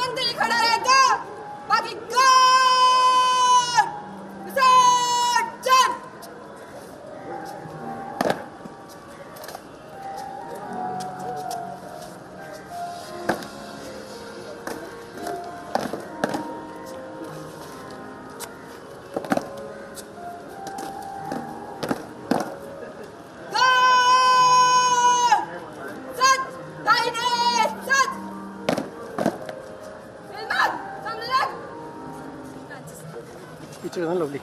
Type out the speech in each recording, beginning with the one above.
मंत्री खड़ा रहता, बाकी गॉड विसर्जन। पीछे ना लवली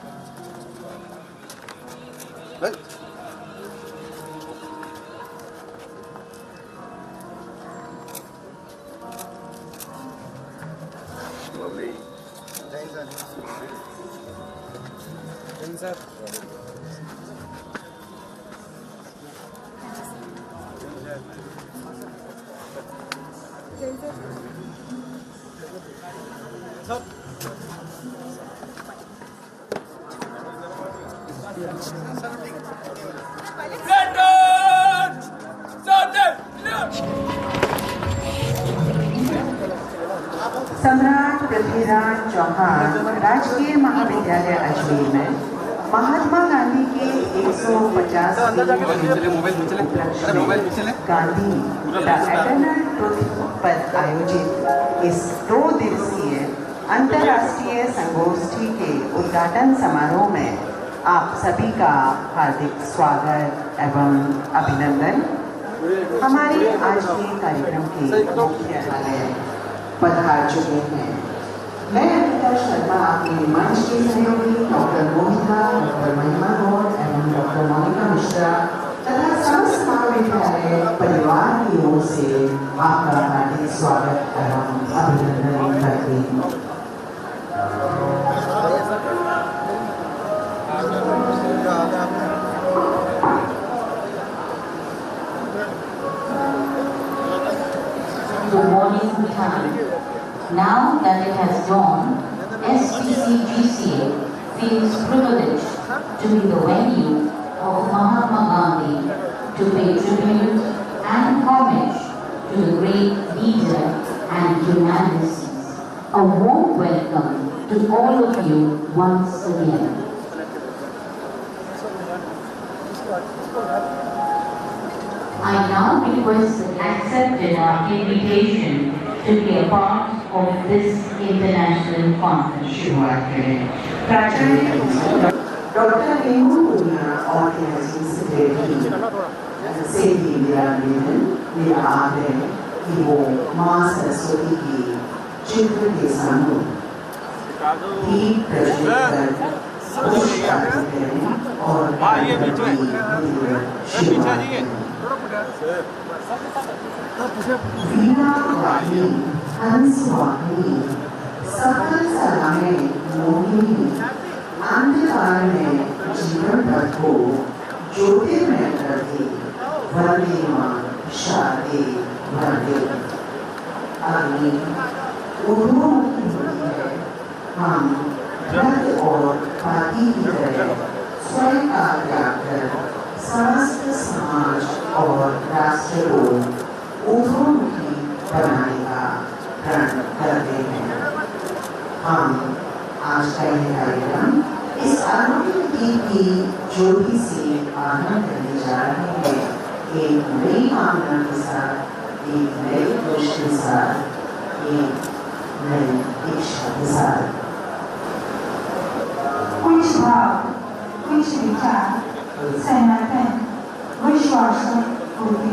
सम्राट पृथ्वीराज चौहान राजकीय महाविद्यालय अजमेर में महात्मा गांधी के 150वें गांधी द एटर्नल ट्रुथ पर आयोजित इस 2 दिवसीय अंतर्राष्ट्रीय संगोष्ठी के उद्घाटन समारोह में आप सभी का हार्दिक स्वागत एवं अभिनंदन। हमारे आज के कार्यक्रम के मुख्य अतिथि पधार चुके हैं। मैं अनिता शर्मा आपके मंच के सहयोगी डॉक्टर मोहिता, डॉक्टर महिमा गौर एवं डॉक्टर मोनिका मिश्रा तथा समस्त महाविद्यालय परिवार की ओर से आपका हार्दिक स्वागत एवं अभिनंदन करते हैं। Good morning, Bhutan. Now that it has dawned, STCGCA feels privileged to be the venue of Mahatma Gandhi to pay tribute and homage to the great leader and humanist. A warm welcome to all of you once again. I now request that accepted our invitation to be a part of this international conference. शुरुआत करें। प्राचार्य doctor Hemu Punia और केंद्रीय secretary से भी मेरा आग्रह है कि वो मां सरस्वती की चित्र के सामने दीप प्रज्वलित कर पुष्प अर्पित करें और वीणा वाणी हंस वाहिनी सफल सलामे मोहिनी अंधकार में जीवन पथ को ज्योतिर्मय करती वंदे मां शारदे वंदे। अग्नि ऊर्ध्वमुखी होती है, हम रक्त और पाती की तरह स्वयं का त्याग कर समस्त समाज और राष्ट्र को ऊर्ध्वमुखी बनाने का प्रण करते हैं। हम आज का यह कार्यक्रम इस अनोखे गीत की ज्योति से आरंभ करने जा रहे हैं, एक नई कामना के साथ, एक नए जोश के साथ, एक नई इच्छा के साथ। कुछ भाव, कुछ विचार सनातन विश्वास होती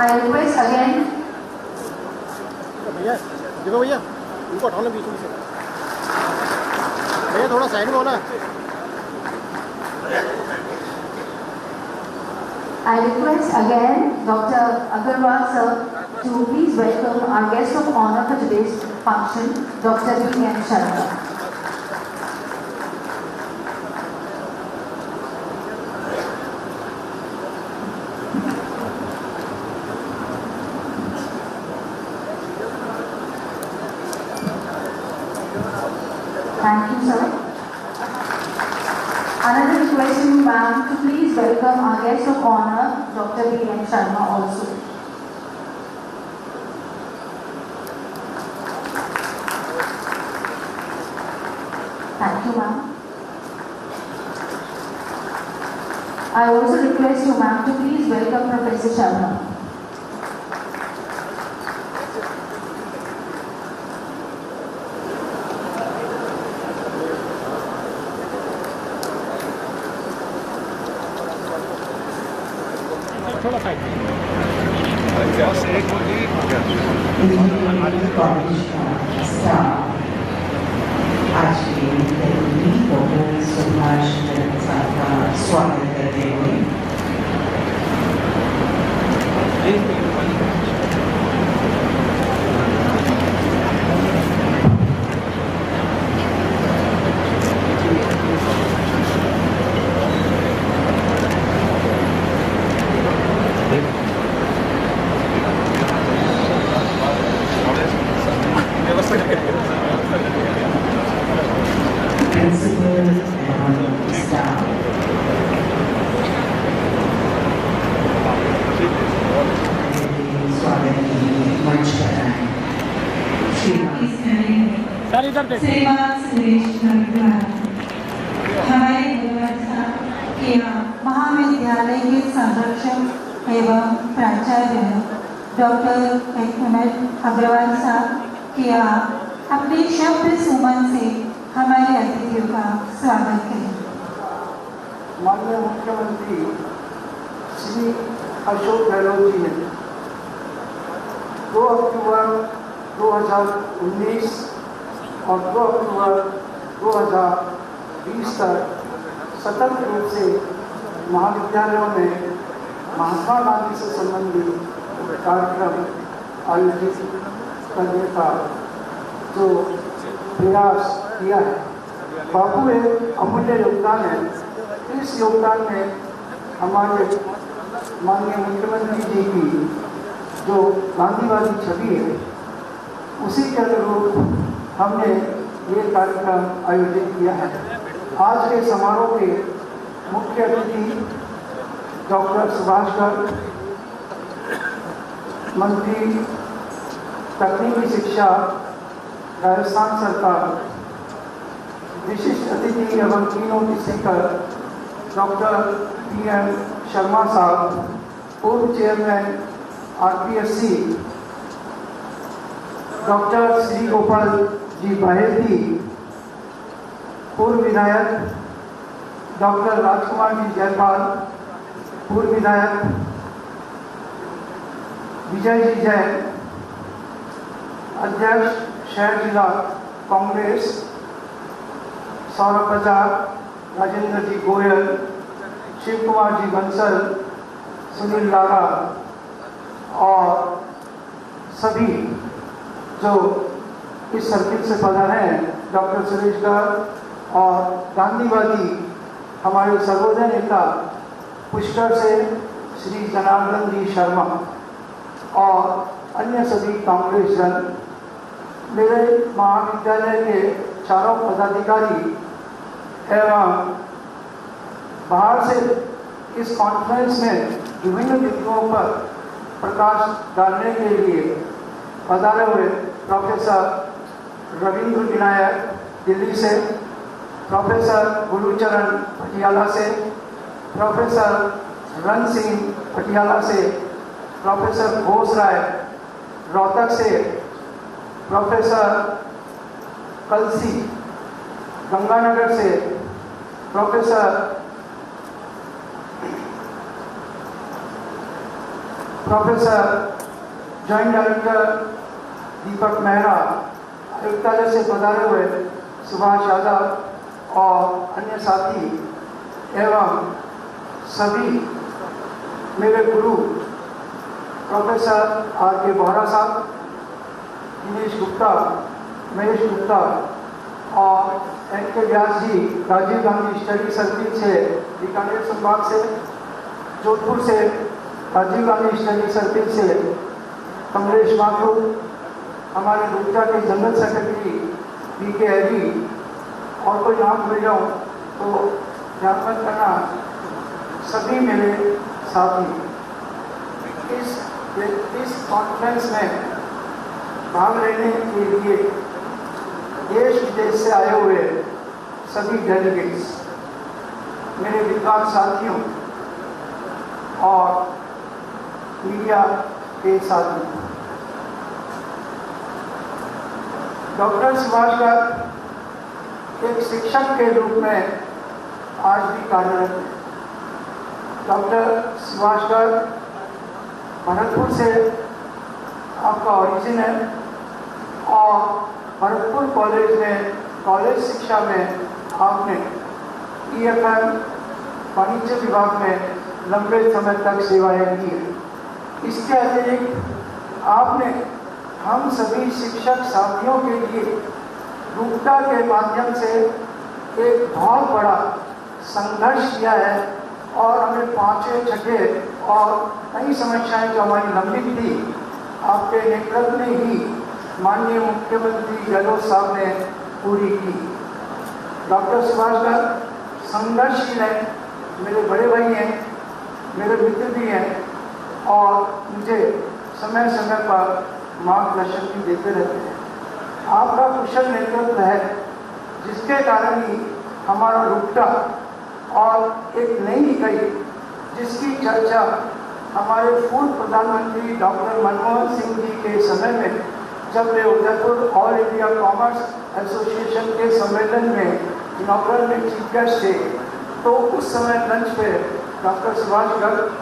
I request again भैया देखो भैया, उनको हटाओ ना बीच में से। भैया थोड़ा साइड में हो ना। I request again Dr. Agarwal sir to please welcome our guest of honor for today's function, Dr. B.M. Sharma. Thank you, sir. Another request to you, ma'am, to please welcome our guest of honor, Dr. B.M. Sharma also. Thank you, ma'am. I also request you, ma'am, to please welcome Professor Sharma. थोड़ा side में। Engineering college का staff आज के doctor Subhash Chandra साहब का स्वागत करते हुए प्रिंसिपल एवं स्टाफ स्वागत के लिए मंच पर आए। सर इधर देखो। श्रीमान सुरेश नंदलाल हमारे गुरुवार के महाविद्यालय के संरक्षक एवं प्राचार्य डॉक्टर एम.एल. अग्रवाल साहब के अपने शब्द सुमन से हमारे अतिथियों का स्वागत करें। माननीय मुख्यमंत्री श्री अशोक गहलोत जी ने 2 अक्टूबर 2019 और 2 अक्टूबर 2020 तक सतत रूप से महाविद्यालयों में महात्मा गांधी से संबंधित कार्यक्रम आयोजित करने का जो प्रयास किया है, बापू एक अमूल्य योगदान है। इस योगदान में हमारे माननीय मुख्यमंत्री जी की जो गांधीवादी छवि है, उसी के अनुरूप हमने ये कार्यक्रम आयोजित किया है। आज के समारोह के मुख्य अतिथि डॉक्टर सुभाष गर्ग, मंत्री तकनीकी शिक्षा राजस्थान सरकार, विशिष्ट अतिथि एवं keynote speaker doctor B.M. Sharma साहब, पूर्व chairman RPSC doctor Shri Gopal ji Baheti, पूर्व विधायक डॉक्टर राजकुमार जी जयपाल, पूर्व विधायक विजय जी जैन, अध्यक्ष शहर जिला कांग्रेस सौरभ बजाज, राजेंद्र जी गोयल, शिव कुमार जी बंसल, सुनील लारा और सभी जो इस सर्किल से पधारे हैं, डॉक्टर सुरेश गर्ग और गांधीवादी हमारे सर्वोदय नेता पुष्कर से श्री जनार्दन जी शर्मा और अन्य सभी कांग्रेस जन, मेरे महाविद्यालय के चारों पदाधिकारी एवं बाहर से इस कॉन्फ्रेंस में विभिन्न बिंदुओं पर प्रकाश डालने के लिए पधारे हुए प्रोफेसर रविंद्र विनायक दिल्ली से, प्रोफेसर गुरुचरण पटियाला से, प्रोफेसर रन सिंह पटियाला से, प्रोफेसर घोष राय रोहतक से, प्रोफेसर कलसी गंगानगर से, प्रोफेसर जॉइंट डायरेक्टर दीपक मेहरा, आयुक्तालय से पधारे हुए सुभाष यादव और अन्य साथी एवं सभी मेरे गुरु प्रोफेसर आर के बोहरा साहब, दिनेश गुप्ता, महेश गुप्ता और एन के व्यास जी, राजीव गांधी स्टडी सर्किल से बीकानेर संभाग से, जोधपुर से राजीव गांधी स्टडी सर्किल से कमलेश माथुर, हमारे गुप्ता के जनरल सेक्रेटरी बी के हरी, और कोई नाम भूल जाऊँ तो ध्यान मत करना, सभी मेरे साथी। इस कॉन्फ्रेंस में भाग लेने के लिए देश विदेश से आए हुए सभी डेलीगेट्स, मेरे विद्वान साथियों और मीडिया के साथी, डॉक्टर सुभाष गर्ग एक शिक्षक के रूप में आज भी कार्यरत है। डॉक्टर सुभाष गर्ग भरतपुर से आपका ओरिजिन है और भरतपुर कॉलेज में कॉलेज शिक्षा में आपने EFM वाणिज्य विभाग में लंबे समय तक सेवाएं की है। इसके अतिरिक्त आपने हम सभी शिक्षक साथियों के लिए रूपता के माध्यम से एक बहुत बड़ा संघर्ष किया है और हमें 5वें, 6ठे और कई समस्याएं जो हमारी लंबित थी, आपके नेतृत्व में ही माननीय मुख्यमंत्री गहलोत साहब ने पूरी की। डॉक्टर सुभाष गर्ग संघर्षशील है, मेरे बड़े भाई हैं, मेरे मित्र भी हैं और मुझे समय समय पर मार्गदर्शन भी देते रहते हैं। आपका कुशल नेतृत्व है जिसके कारण ही हमारा रूपटा और एक नई इकाई जिसकी चर्चा हमारे पूर्व प्रधानमंत्री डॉक्टर मनमोहन सिंह जी के समय में, जब वे Udaipur all India commerce association के सम्मेलन में इनॉग्रल में चीफ गेस्ट थे, तो उस समय लंच पे डॉक्टर सुभाष गर्ग,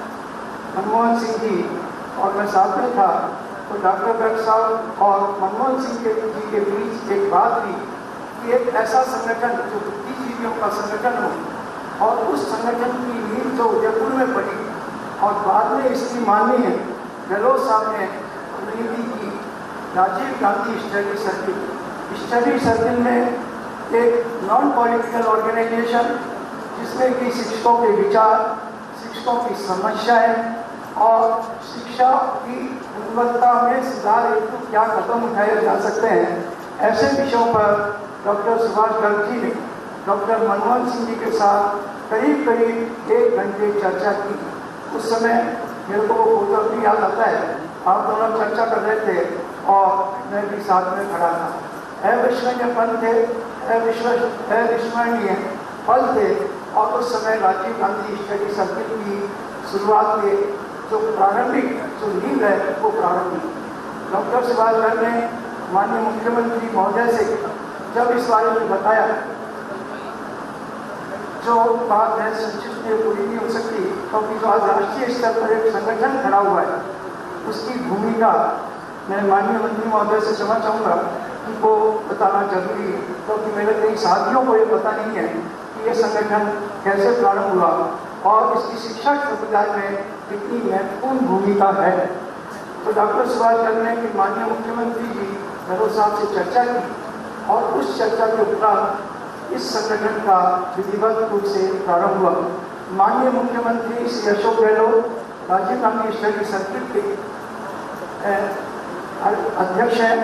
मनमोहन सिंह जी और मैं साथ में था, तो डॉक्टर गर्ग साहब और मनमोहन सिंह जी के बीच एक बात थी कि एक ऐसा संगठन जो बुद्धिजीवियों का संगठन हो, और उस संगठन की नींव जो उदयपुर में पड़ी और बाद में इसकी माननीय गहलोत साहब ने नीति की Rajiv Gandhi study circle. Study circle में एक नॉन पॉलिटिकल ऑर्गेनाइजेशन जिसमें कि शिक्षकों के विचार, शिक्षकों की समस्याएं और शिक्षा की गुणवत्ता में सुधार हेतु क्या कदम उठाए जा सकते हैं, ऐसे विषयों पर डॉक्टर सुभाष गर्ग जी ने डॉक्टर मनमोहन सिंह जी के साथ करीब करीब 1 घंटे चर्चा की। उस समय मेरे को वो फोटो भी याद आता है, आप दोनों चर्चा कर रहे थे और मैं भी साथ में खड़ा था। अविस्मरणीय पल थे, अविस्मरणीय पल थे और उस समय राजीव गांधी स्टडी सर्किल की शुरुआत के जो प्रारंभिक जो नींव है वो प्रारंभिक डॉक्टर सुभाष गर्ग ने माननीय मुख्यमंत्री महोदय से जब इस बारे में बताया, जो बात है संक्षिप्त में पूरी नहीं हो सकती क्योंकि जो आज राष्ट्रीय स्तर पर एक संगठन खड़ा हुआ है उसकी भूमिका मैं माननीय मंत्री महोदय से क्षमा चाहूँगा, उनको बताना जरूरी है क्योंकि मेरे कई साथियों को ये पता नहीं है कि ये संगठन कैसे प्रारंभ हुआ और इसकी शिक्षा समुदाय में कितनी महत्वपूर्ण भूमिका है। तो डॉक्टर सुभाष गर्ग ने कि माननीय मुख्यमंत्री जी गहलोत साहब से चर्चा की और उस चर्चा के उपरांत इस संगठन का विधिवत रूप से प्रारंभ हुआ। माननीय मुख्यमंत्री श्री अशोक गहलोत राजीव गांधी स्टडी सर्किल के अध्यक्ष हैं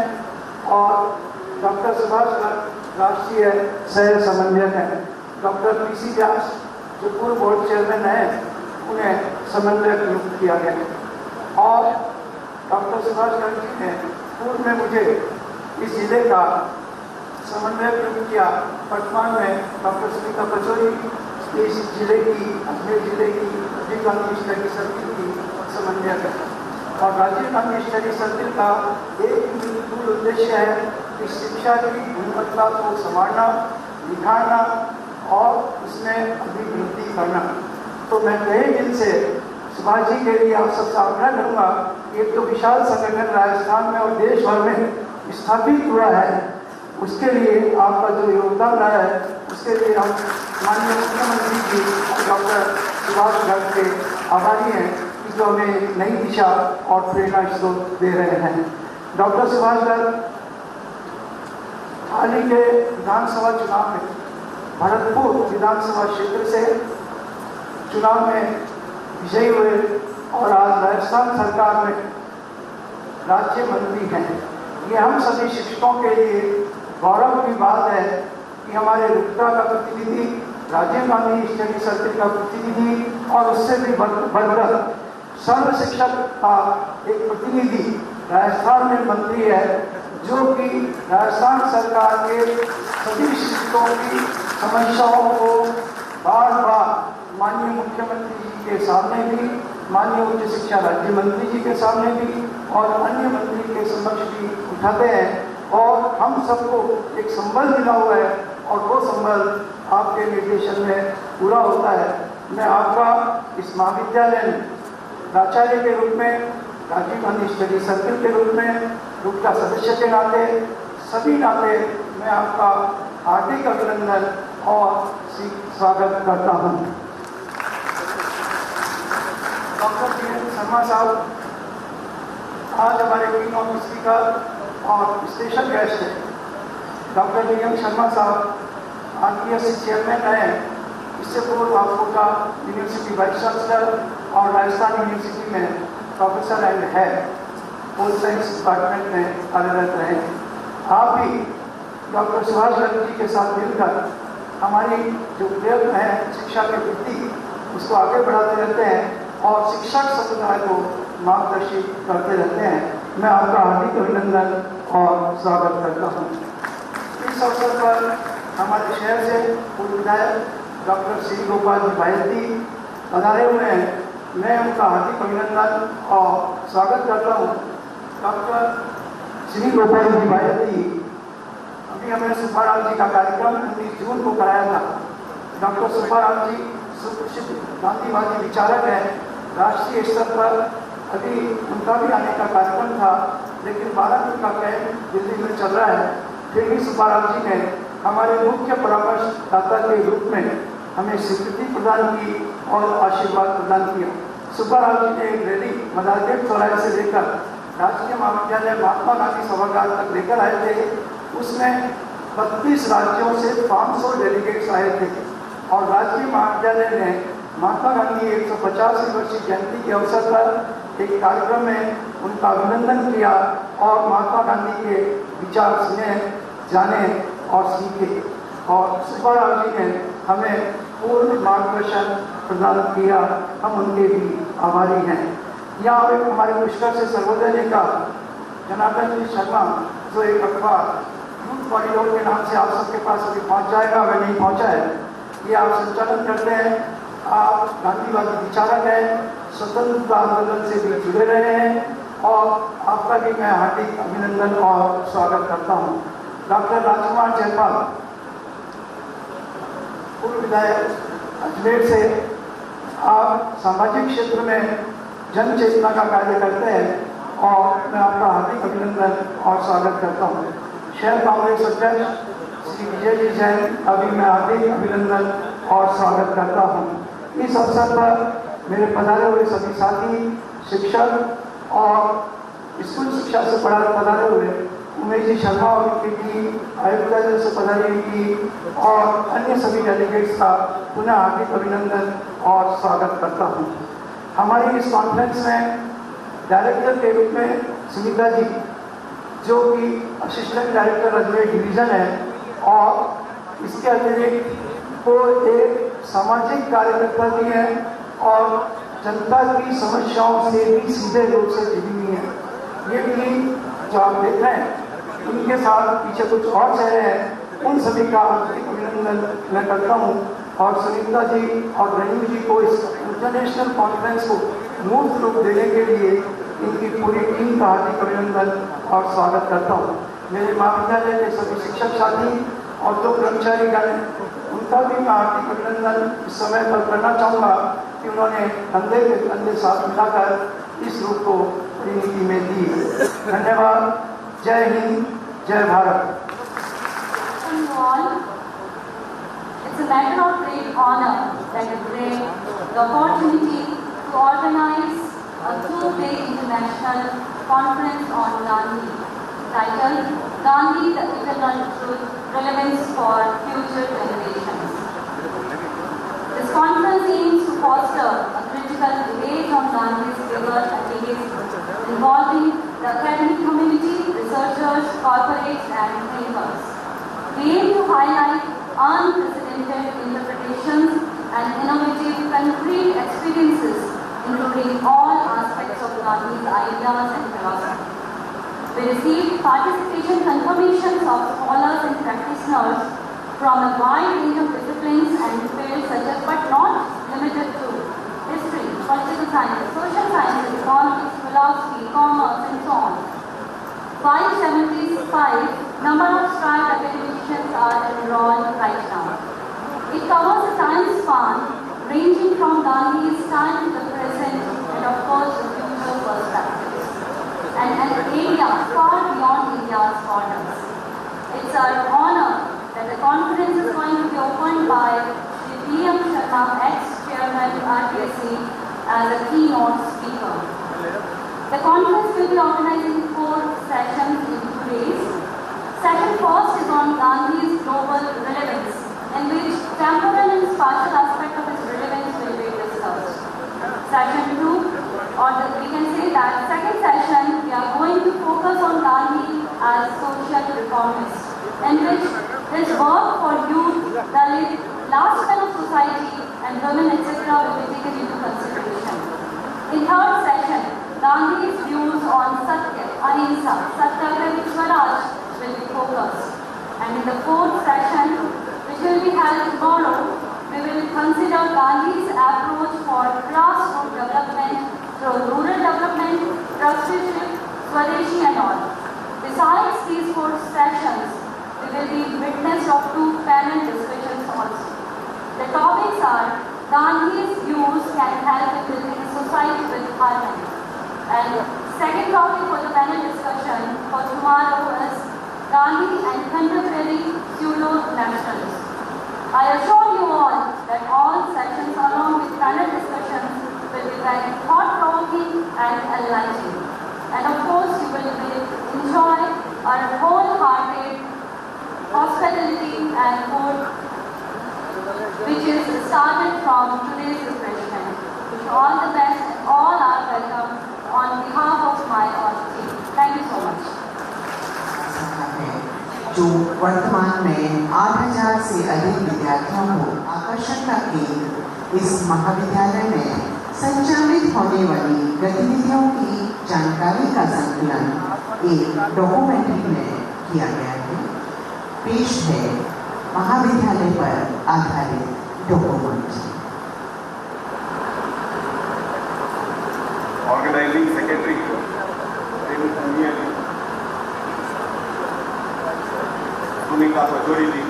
और डॉक्टर सुभाष गर्ग राष्ट्रीय सह समन्वयक हैं। डॉक्टर PC व्यास जो पूर्व बोर्ड चेयरमैन हैं उन्हें समन्वयक नियुक्त किया गया और डॉक्टर सुभाष गर्ग जी ने पूर्व में मुझे इस जिले का समन्वयक नियुक्त किया। वर्तमान में डॉक्टर सुनीता पचौरी इस जिले की अजमेर जिले की राजीव गांधी स्टडी सर्किल की समन्वयक है और राजीव गांधी स्टडी सर्किल का एक मूल उद्देश्य है कि शिक्षा की गुणवत्ता को संवारना, निखारना और उसमें अभिवृद्धि करना। तो मैं कई दिन से सुभाष जी के लिए आप सबसे आग्रह करूँगा, एक तो विशाल संगठन राजस्थान में और देश भर में स्थापित हुआ है, उसके लिए आपका जो योगदान रहा है उसके लिए हम माननीय मुख्यमंत्री जी डॉक्टर सुभाष गर्ग के आभारी हैं कि जो हमें नई दिशा और प्रेरणा स्रोत दे रहे हैं। डॉक्टर सुभाष गर्ग हाल ही के विधानसभा चुनाव में भरतपुर विधानसभा क्षेत्र से चुनाव में विजयी हुए और आज राजस्थान सरकार में राज्य मंत्री हैं। ये हम सभी शिक्षकों के लिए गौरव की बात है कि हमारे रुद्रा का प्रतिनिधि, राजीव गांधी स्टडी सर्किल का प्रतिनिधि और उससे भी बढ़कर सर्व शिक्षक का एक प्रतिनिधि राजस्थान में मंत्री है, जो कि राजस्थान सरकार के सभी शिक्षकों की समस्याओं को बार बार माननीय मुख्यमंत्री जी के सामने भी, माननीय उच्च शिक्षा राज्य मंत्री जी के सामने भी और अन्य मंत्री के समक्ष भी उठाते हैं और हम सबको एक संबल मिला हुआ है और वो संबल आपके निर्देशन में पूरा होता है। मैं आपका इस महाविद्यालय में प्राचार्य के रूप में, राजीव गांधी स्टडी सर्किल के रूप में, ग्रुप का सदस्य के नाते, सभी नाते मैं आपका हार्दिक अभिनंदन और स्वागत करता हूँ। Doctor D N. शर्मा साहब आज हमारे कीन ऑफ स्पीकर और स्पेशल गेस्ट हैं। Doctor D N. शर्मा साहब RPSC चेयरमैन रहे, इससे पूर्व आपकोटा यूनिवर्सिटी वाइस चांसलर और राजस्थान यूनिवर्सिटी में professor and head pol science department में कार्यरत रहे। आप भी डॉक्टर सुभाष गर्ग जी के साथ मिलकर हमारी जो प्रयत्न है शिक्षा के प्रति उसको आगे बढ़ाते रहते हैं और शिक्षक समुदाय को मार्गदर्शित करते रहते हैं। मैं आपका हार्दिक अभिनंदन और स्वागत करता हूँ। इस अवसर पर हमारे शहर से पूर्व विधायक डॉक्टर श्री गोपाल जी भायती पधारे हुए हैं। मैं उनका हार्दिक अभिनंदन और स्वागत करता हूँ। डॉक्टर श्री गोपाल जी भायती अभी हमने सुब्बाराव जी का कार्यक्रम 19 जून को कराया था। डॉक्टर सुब्बाराव जी सुप्रसिद्ध गांधीवादी विचारक हैं। राष्ट्रीय स्तर पर अभी उनका भी आने का कार्यक्रम था, लेकिन 12 दिन का कैंप दिल्ली में चल रहा है। फिर भी सुब्बाराव जी ने हमारे मुख्य परामर्शदाता के रूप में हमें स्वीकृति प्रदान की और आशीर्वाद प्रदान किया। सुब्बाराव जी ने एक रैली मदारगेट चौराहे से लेकर राजकीय महाविद्यालय महात्मा गांधी सभागार तक लेकर आए थे। उसमें 32 राज्यों से 500 डेलीगेट्स आए थे और राजकीय महाविद्यालय ने महात्मा गांधी 150वीं वर्षीय जयंती के अवसर पर एक कार्यक्रम में उनका अभिनंदन किया और महात्मा गांधी के विचार सुने, जाने और सीखे और सुब्बाराव जी ने हमें पूर्ण मार्गदर्शन प्रदान किया। हम उनके भी आभारी हैं। यहाँ एक हमारे पुष्कर से सर्वोदय ने का जनार्दन जी शर्मा जो एक अखबार यूथ कॉरिडोर के नाम से आप सबके पास अभी पहुँच जाएगा, वह नहीं पहुँचा है, ये आप संचालन करते हैं। आप गांधीवादी विचारक हैं, स्वतंत्रता आंदोलन से भी जुड़े रहे हैं और आपका भी मैं हार्दिक अभिनंदन और स्वागत करता हूँ। डॉक्टर राजकुमार जयपाल पूर्व विधायक अजमेर से, आप सामाजिक क्षेत्र में जन चेतना का कार्य करते हैं और मैं आपका हार्दिक अभिनंदन और स्वागत करता हूँ। शहर कांग्रेस अध्यक्ष श्री विजय जी जैन का भी मैं हार्दिक अभिनंदन और स्वागत करता हूँ। इस अवसर पर मेरे पधारे हुए सभी साथी, शिक्षक और स्कूल शिक्षा से पधारे हुए उमेश जी शर्मा और उनकी टीम, आयुक्त से पधारी हुई टीम और अन्य सभी डेलीगेट्स का पुनः हार्दिक अभिनंदन और स्वागत करता हूँ। हमारी इस कॉन्फ्रेंस में डायरेक्टर के रूप में सुनीता जी, जो कि असिस्टेंट डायरेक्टर अजमेर डिवीज़न है और इसके अतिरिक्त वो एक सामाजिक कार्यकर्ता भी है और जनता की समस्याओं से भी सीधे रूप से जुड़ी हुई है। ये भी जो आप देख रहे हैं, उनके साथ पीछे कुछ और चेहरे हैं, उन सभी का अभिनंदन मैं करता हूँ और सुनीता जी और रहीम जी को इस इंटरनेशनल कॉन्फ्रेंस को मूर्त रूप देने के लिए इनकी पूरी टीम का हार्दिक अभिनंदन और स्वागत करता हूँ। मेरे महाविद्यालय के सभी शिक्षक साथी और जो कर्मचारीगण, उनका उनका भी मैं हार्दिक अभिनंदन इस समय पर करना चाहूँगा कि उन्होंने कंधे के कंधे साथ मिलाकर इस रूप को परिणति में दी। धन्यवाद। जय हिंद, जय Bharat. It's a matter of great honor that I get the opportunity to organize a two-day international conference on Gandhi, titled Gandhi, the Eternal Truth, Relevance for Future Generations. This conference aims to foster a critical debate on Gandhi's labor and legacy, involving the academic community, researchers, corporates, and thinkers. We aim to highlight unprecedented interpretations and innovative concrete experiences, including all aspects of Gandhi's ideas and philosophy. We received participation confirmations of scholars and practitioners from a wide range of disciplines and fields such as, but not limited to, history, political science, social sciences, economics, philosophy, commerce, and so on. 575 number of strived academicians are enrolled right now. It covers a time span ranging from Gandhi's time to the present and of course the future perspectives, and an area far beyond India's borders. It's our honor that the conference is going to be opened by Shri B.M. Sharma, ex-chairman RTC, as a keynote speaker. The conference will be organizing 4 sessions in 2 days. Session first is on Gandhi's global relevance, in which temporal and spatial aspect of his relevance will be discussed. Session 2, we can say that second session, we are going to focus on Gandhi as social reformist, in which his work for youth, Dalit, last men of society, and women, etc. will be taken into consideration. In third session, Gandhi's views on Satya, Ahimsa, Satyagraha, Swaraj will be focused. And in the fourth session, which will be held tomorrow, we will consider Gandhi's approach for grassroots development through rural development, trusteeship, Swadeshi and all. Besides these 4 sessions, we will be witness of 2 panel discussions also. The topics are Gandhi's views can help in building a society with harmony. And second topic for the panel discussion for tomorrow is Gandhi and contemporary pseudo-nationalism. I assure you all that all sessions along with panel discussions will be very thought-provoking and enlightening. And of course, you will enjoy our wholehearted hospitality and food, which is started from today's refreshment. Wish you all the best and all are welcome on behalf of my team. Thank you so much. जो वर्तमान में 8,000 से अधिक विद्यार्थियों को आकर्षण का केंद्र इस महाविद्यालय में संचालित होने वाली गतिविधियों की जानकारी का संकलन एक डॉक्यूमेंट्री में किया गया है। पेश है महाविद्यालय पर आधारित documentary. Organizing Secretary Sunika Pachori ji,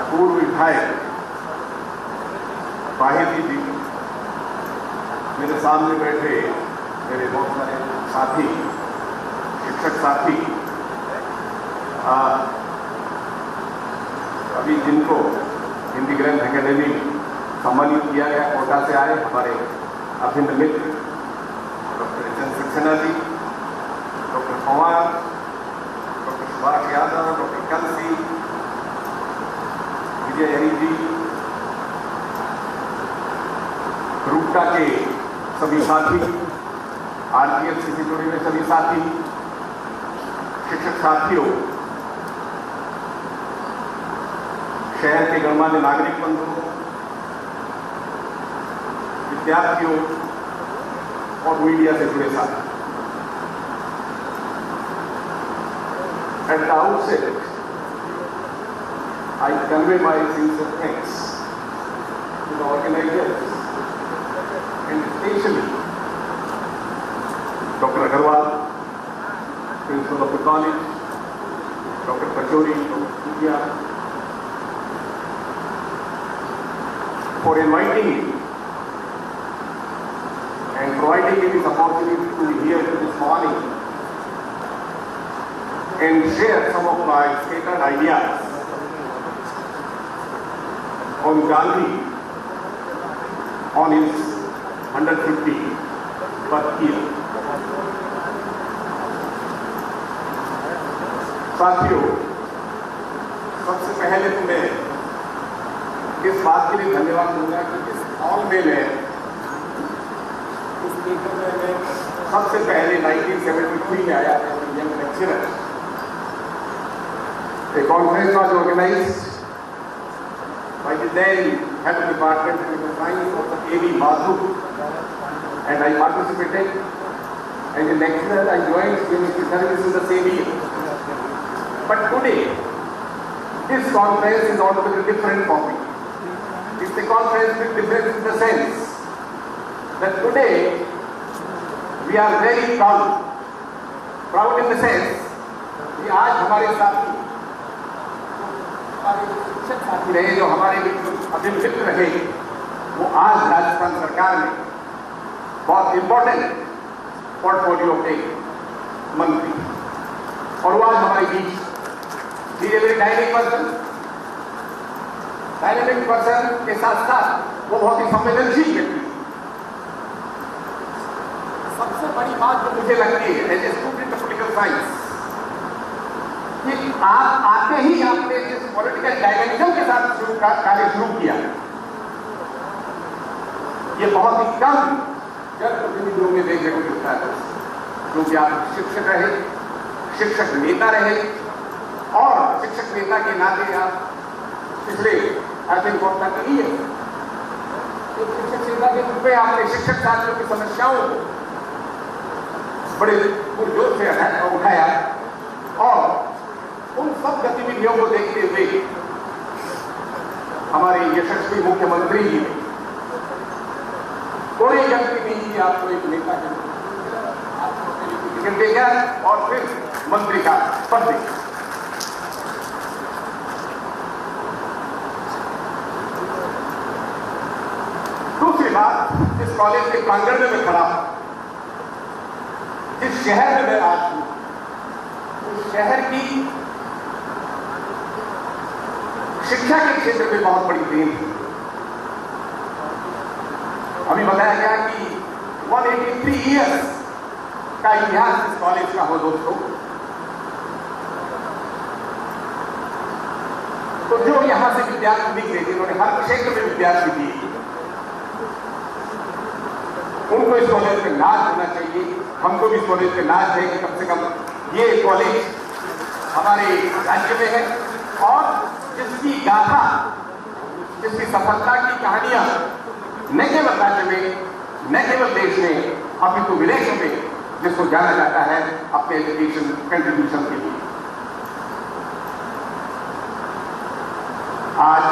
पूर्व विधायक बाहिरी जी, मेरे सामने बैठे मेरे बहुत सारे साथी, शिक्षक साथी, अभी जिनको हिंदी ग्रंथ एकेडमी सम्मानित किया गया, कोटा से आए हमारे अभिन्न मित्र doctor H N Saxena ji, doctor Pawar, doctor Subhash Yadav, doctor Kalsi, Vijay Hari ji, Rupta के सभी साथी, आरपीएफसी से जुड़े हुए सभी साथी, शिक्षक साथियों, शहर के गणमान्य नागरिक बंधुओं, विद्यार्थियों और मीडिया से जुड़े साथी। At the outset, I convey my sincere thanks to the organizers and especially Dr. Agarwal, Principal of the College, Dr. Pachori, Dr. Puja, for inviting me and providing me this opportunity to be here this morning and share some of my scattered ideas on Gandhi on his 150th birth year. साथियों, सबसे पहले तो मैं इस बात के लिए धन्यवाद दूंगा कि इस हॉल में मैं इस मीटर में मैं सबसे पहले 1973 में आया था young lecturer. A conference was organized by the then head of department of science, Dr. A.V. Madhu, and I participated as a lecturer. I joined university service in the same year. But today, this conference is altogether different topic. It's a conference with difference in the sense that today we are very proud. Proud in the sense कि आज हमारे साथी शिक्षक साथी रहे जो हमारे अभिमित्र रहे, वो आज राजस्थान सरकार में बहुत इंपॉर्टेंट पोर्टफोलियो के मंत्री, और वो आज हमारे बीच डायनेमिक पर्सन के साथ साथ वो बहुत ही संवेदनशील व्यक्ति। सबसे बड़ी बात जो मुझे लगती है as a student of political science कि आप आते ही आपने जिस पॉलिटिकल डायमेंशन के साथ कार्य शुरू किया, ये बहुत ही कम जनप्रतिनिधियों में देखने को मिलता है, क्योंकि आप शिक्षक रहे, शिक्षक नेता रहे, और शिक्षक नेता के नाते आप पिछले आई थिंक बहुत तक ही है शिक्षक नेता के रूप में आपने शिक्षक छात्रों की समस्याओं को बड़े पुरजोर से उठाया, और उन सब गतिविधियों को देखते हुए हमारे यशस्वी मुख्यमंत्री जी ने कोई गलती नहीं की, आपको एक नेता के टिकट देगा और फिर मंत्री का पद देगा। दूसरी बात, इस कॉलेज के प्रांगण में मैं खड़ा हूं, जिस शहर में मैं आज हूं, उस शहर की शिक्षा के क्षेत्र में बहुत बड़ी देन है। अभी बताया गया कि 183 इयर्स का इतिहास इस कॉलेज का हो दोस्तों। तो जो यहां से विद्यार्थी निकले जिन्होंने हर क्षेत्र में विद्यार्थी दिए, उनको इस कॉलेज में नाज होना चाहिए, हमको भी इस कॉलेज में नाज है कि कम से कम ये कॉलेज हमारे राज्य में है, और जिसकी गाथा, जिसकी सफलता की कहानियां न केवल राज्य में, न केवल देश में, अपितु विदेशों में जिसको जाना जाता है अपने एजुकेशन कंट्रीब्यूशन के लिए। आज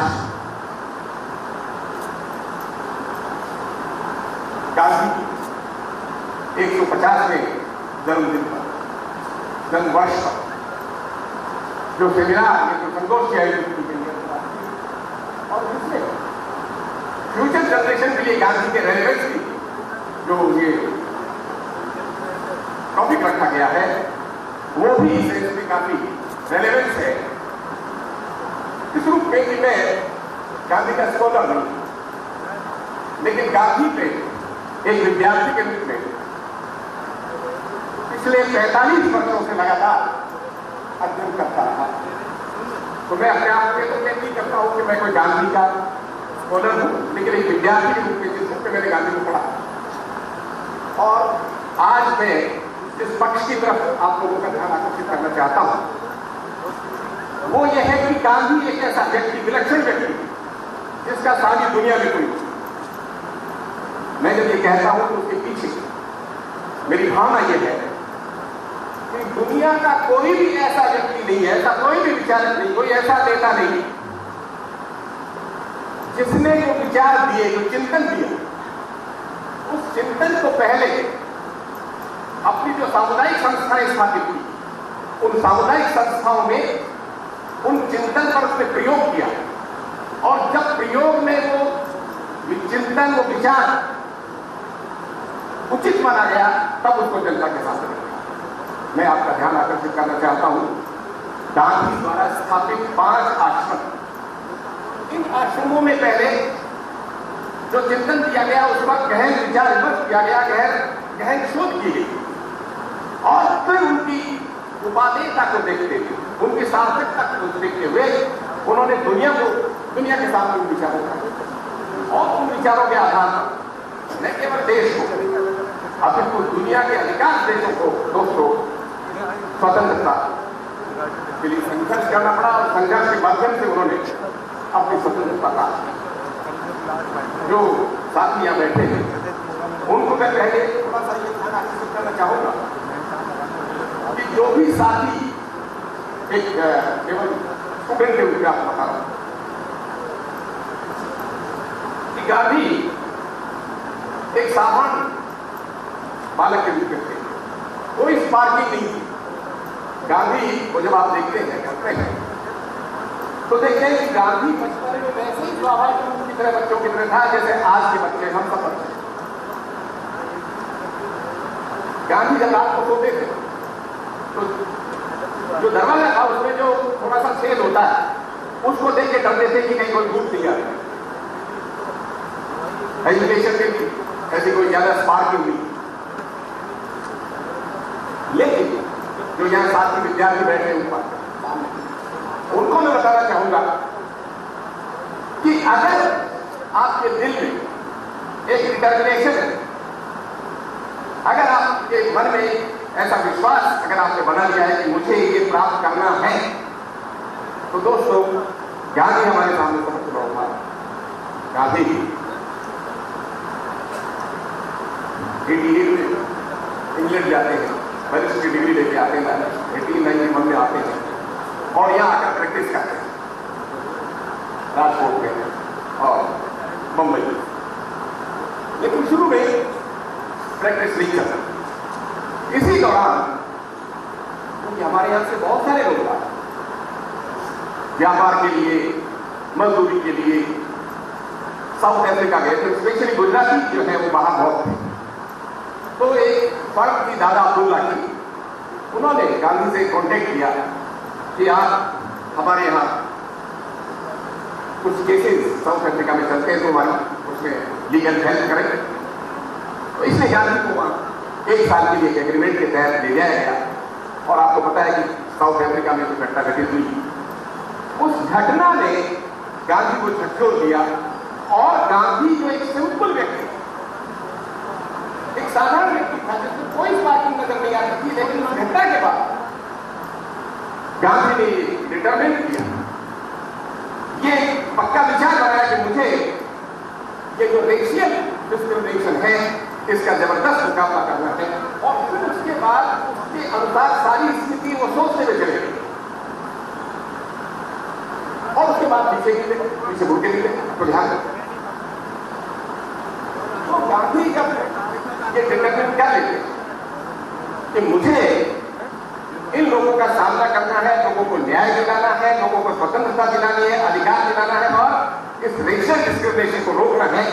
गांधी 150वें जन्मदिन पर, जन्मवर्ष पर जो सेमिनार, जो संगोष्ठी आयोजित की गई है, और इसमें फ्यूचर जनरेशन के लिए गांधी के रेलेवेंस की जो ये टॉपिक रखा गया है, वो भी इस सेंस में काफी रेलेवेंस है। इस रूप में कि मैं गांधी का स्कॉलर नहीं, लेकिन गांधी पे एक विद्यार्थी के रूप में पिछले 45 वर्षों से लगातार अध्ययन करता रहा। तो मैं अपने आप में तो नहीं करता हूं कि मैं कोई गांधी का स्कॉलर हूं, लेकिन एक विद्यार्थी के रूप में जिस रूप में मैंने गांधी को पढ़ा, और आज मैं जिस पक्ष की तरफ आप लोगों का ध्यान आकर्षित करना चाहता हूं, वो यह है कि गांधी एक ऐसा व्यक्ति, विलक्षण व्यक्ति, जिसका सारी दुनिया में कोई नहीं। मैं जब ये कहता हूं तो उसके पीछे मेरी भावना यह है कि दुनिया का कोई भी ऐसा व्यक्ति नहीं है, ऐसा कोई भी विचारक नहीं, कोई ऐसा नेता नहीं जिसने जो विचार दिए, जो चिंतन दिया, उस चिंतन को पहले अपनी जो सामुदायिक संस्थाएं स्थापित की, उन सामुदायिक संस्थाओं में उन चिंतन पर उसने प्रयोग किया, और जब प्रयोग में वो चिंतन, वो विचार उचित माना गया, तब उसको जनता के साथ रखा। मैं आपका ध्यान आकर्षित करना चाहता हूं, गांधी द्वारा स्थापित 5 आश्रम, इन आश्रमों में पहले जो चिंतन किया गया, उस पर गहन विचार विमर्श किया गया, गहन शोध की गई, और फिर उनकी उपादेयता को देखते हुए, उनकी सार्थकता को देखते हुए उन्होंने दुनिया के सामने उन विचारों का, और उन विचारों के आधार पर न केवल देश को, अपितु दुनिया के अधिकांश देशों को दोस्तों स्वतंत्रता के लिए संघर्ष करना पड़ा, और संघर्ष के माध्यम से उन्होंने अपनी स्वतंत्रता का, जो साथी यहाँ बैठे हैं उनको मैं पहले थोड़ा सा ये ध्यान आकर्षित करना चाहूंगा कि जो भी साथी एक केवल स्टूडेंट के रूप में आपको बता रहा हूं कि गांधी एक साधारण बालक के रूप में थे, कोई स्पार्किंग नहीं थी। गांधी को जब आप देखते हैं, करते हैं, तो देखते हैं कि गांधी बचपन में वैसे ही स्वाभाविक रूप की तरह बच्चों की तरह था जैसे आज के बच्चे, हम सब बच्चे। गांधी जब रात को सोते थे तो जो दरवाजा था उसमें जो थोड़ा सा छेद होता है, उसको देख के डरते थे कि कहीं कोई धूप नहीं आ रही। एजुकेशन में भी ऐसी कोई ज्यादा स्पार्किंग नहीं। लेकिन जो यहां साथी विद्यार्थी बैठे ऊपर, उनको मैं बताना चाहूंगा कि अगर आपके दिल में एक डिटर्मिनेशन है, अगर आपके मन में ऐसा विश्वास अगर आपने बना लिया है कि मुझे ये प्राप्त करना है, तो दोस्तों गांधी हमारे सामने सबसे बड़ा उदाहरण। गांधी 88 में इंग्लैंड जाते हैं, वरिष्ठ की डिग्री लेके आते हैं, 1891 में आते हैं और यहाँ आकर प्रैक्टिस करते हैं राजकोट में और मुंबई में। लेकिन शुरू में प्रैक्टिस नहीं करते। इसी दौरान क्योंकि हमारे यहाँ से बहुत सारे लोग आए व्यापार के लिए, मजदूरी के लिए साउथ अफ्रीका गए, तो स्पेशली गुजराती जो है वो बाहर बहुत थे। तो एक फर्म थी दादा अब्दुल्ला की, उन्होंने गांधी से कॉन्टेक्ट किया कि आप हमारे यहाँ कुछ केसेस साउथ अफ्रीका में चलते हैं, तो हमारी उसमें लीगल हेल्प करें। तो इसलिए गांधी को वहाँ 1 साल के लिए एग्रीमेंट के तहत ले जाया गया। और आपको पता है कि साउथ अफ्रीका में जो घटना घटित हुई, उस घटना ने गांधी को झकझोर दिया, और गांधी जो एक सिंपल व्यक्ति, एक साधारण व्यक्ति था जिसको कोई स्पार्किंग नजर नहीं आती थी, लेकिन उस घटना के बाद गांधी ने डिटरमिन किया, ये पक्का विचार बनाया कि मुझे ये जो रेशियल डिस्क्रिमिनेशन है इसका जबरदस्त मुकाबला करना है। और फिर उसके बाद उसके अनुसार सारी स्थिति वो सोचते हुए चले गए, और उसके बाद पीछे मुड़ के निकले। तो ध्यान रखें, तो गांधी जब ये डिटरमिन क्या लेते कि मुझे इन लोगों का सामना करना है, लोगों को न्याय दिलाना है, लोगों को स्वतंत्रता दिलानी है, अधिकार दिलाना है, और इस रेशियल डिस्क्रिमिनेशन को रोकना है,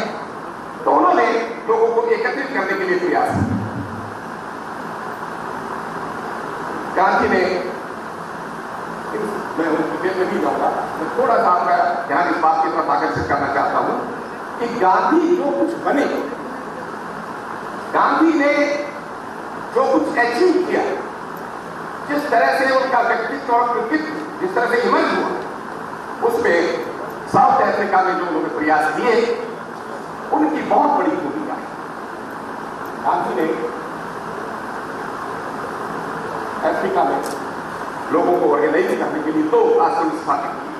तो उन्होंने लोगों को एकत्रित करने के लिए प्रयास किया। गांधी ने, मैं उस डिटेल में नहीं जाऊंगा, मैं थोड़ा सा आपका ध्यान इस बात की तरफ आकर्षित करना चाहता हूं कि गांधी जो कुछ बने, गांधी ने जो कुछ अचीव किया, जिस तरह से उनका व्यक्तित्व और कृतित्व जिस तरह से इमर्ज हुआ, उसमें साउथ अफ्रीका में जो उन्होंने प्रयास किए, उनकी बहुत बड़ी भूमिका है। गांधी ने अफ्रीका में लोगों को ऑर्गेनाइज करने के लिए 2 आश्रम स्थापित किए।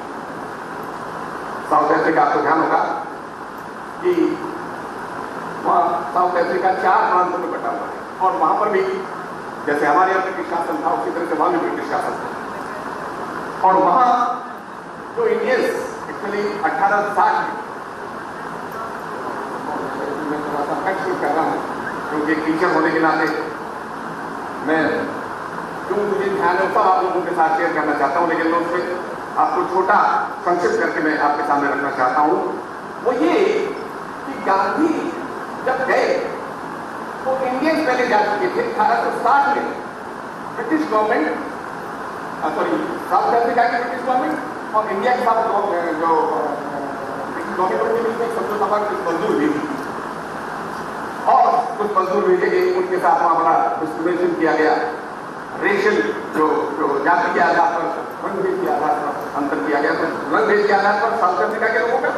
साउथ अफ्रीका, आपको ध्यान होगा कि वहाँ साउथ अफ्रीका 4 प्रांतों में बटा हुआ है, और वहां पर भी जैसे हमारे यहाँ ब्रिटिश शासन था, उसी तरह से वहां भी ब्रिटिश शासन था। और वहां जो इंडियंस एक्चुअली 1860 मैं थोड़ा सा कर रहा हूं, क्योंकि एक टीचर होने के नाते मैं जो मुझे ध्यान है सब आप लोगों के साथ शेयर करना चाहता हूँ, लेकिन मैं उसमें आपको छोटा संक्षिप्त करके मैं आपके सामने रखना चाहता हूँ। वो ये कि गांधी जब गए तो इंडियंस पहले जा चुके थे। 1860 में British government, sorry south Africa की ब्रिटिश गवर्नमेंट और इंडिया के साथ जो ब्रिटिश गवर्नमेंट के बीच में समझौता पर कुछ मंजूर हुई थी और कुछ मंजूर भेजे गए, उनके साथ वहां बड़ा डिस्क्रिमिनेशन किया गया, रेशियल जो जाति के आधार पर, रंग भेद के आधार पर अंतर किया गया। तो रंग भेद के आधार पर साउथ अफ्रीका के लोगों का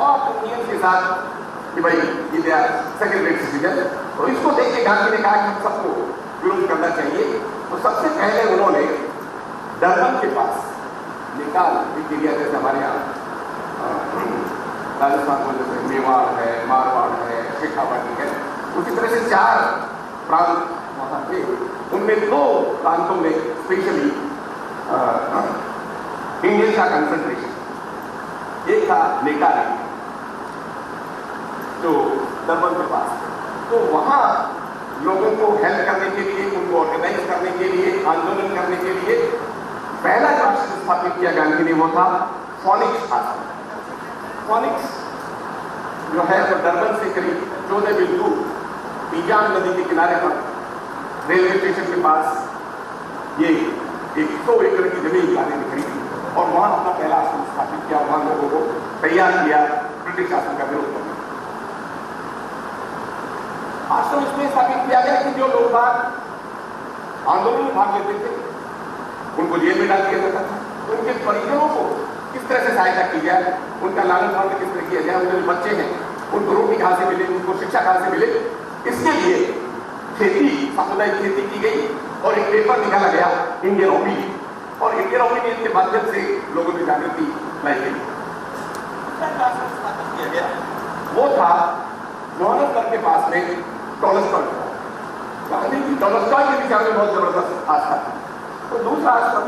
और इंडियंस के साथ कि भाई ये दिया सेग्रीगेटेड सिटीजन। तो इसको देख के गांधी ने कहा कि हम सबको विरोध करना चाहिए। तो सबसे पहले उन्होंने डरबन के पास निकाल एक एरिया, जैसे हमारे यहाँ राजस्थान में जैसे मेवाड़ है, मारवाड़ है, शेखावाटी है, उसी तरह से 4 प्रांत वहाँ थे। उनमें 2 प्रांतों में स्पेशली इंडियन का कंसंट्रेशन। एक था नेकाली जो डरबन के पास, तो वहाँ लोगों को हेल्प करने के लिए, उनको ऑर्गेनाइज करने के लिए, आंदोलन करने के लिए पहला जो आश्रम स्थापित किया गांधी ने वो था फोनिक्स आश्रम। फोनिक्स जो है वो डरबन से करीब 14 बिंदु बीजान नदी के किनारे पर रेलवे स्टेशन के पास ये 100 एकड़ की जमीन गांधी ने खरीदी और वहां अपना पहला आश्रम स्थापित किया। वहां लोगों को तैयार किया ब्रिटिश शासन का विरोध करने। आश्रम इसमें स्थापित किया गया कि जो लोग आंदोलन में भाग लेते थे उनको जेल में डाल दिया जाता था। तो उनके परिजनों को किस तरह से सहायता की जाए, उनका लालन पालन किस तरह किया जाए, उनके जो बच्चे हैं उनको रोटी कहाँ से मिले, उनको शिक्षा कहाँ से मिले, इसके लिए खेती, सामुदायिक खेती की गई और एक पेपर निकाला गया इंडियन ओपिनियन, और इंडियन ओपिनियन के माध्यम से लोगों में जागृति लाई गई। किया गया वो था जोहान्सबर्ग के पास में टॉलस्टॉय। गांधी जी टॉलस्टॉय के विचार में बहुत जबरदस्त आस्था थी। तो दूसरा आश्रम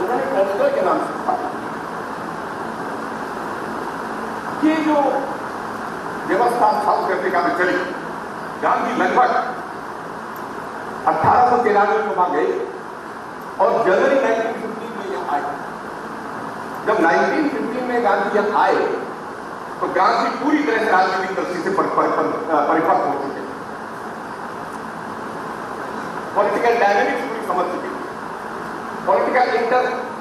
उन्होंने टॉलस्टॉय के नाम से स्थापित किया। ये जो व्यवस्था साउथ अफ्रीका में चली, गांधी लगभग 1893 में वहां गए और जनवरी 1915 में यहां आए। जब 1915 में गांधी यहां आए तो गांधी पूरी तरह से राजनीतिक दृष्टि से परिपक्व हो चुके, पॉलिटिकल डायनेमिक्स पूरी समझ चुके, पॉलिटिकल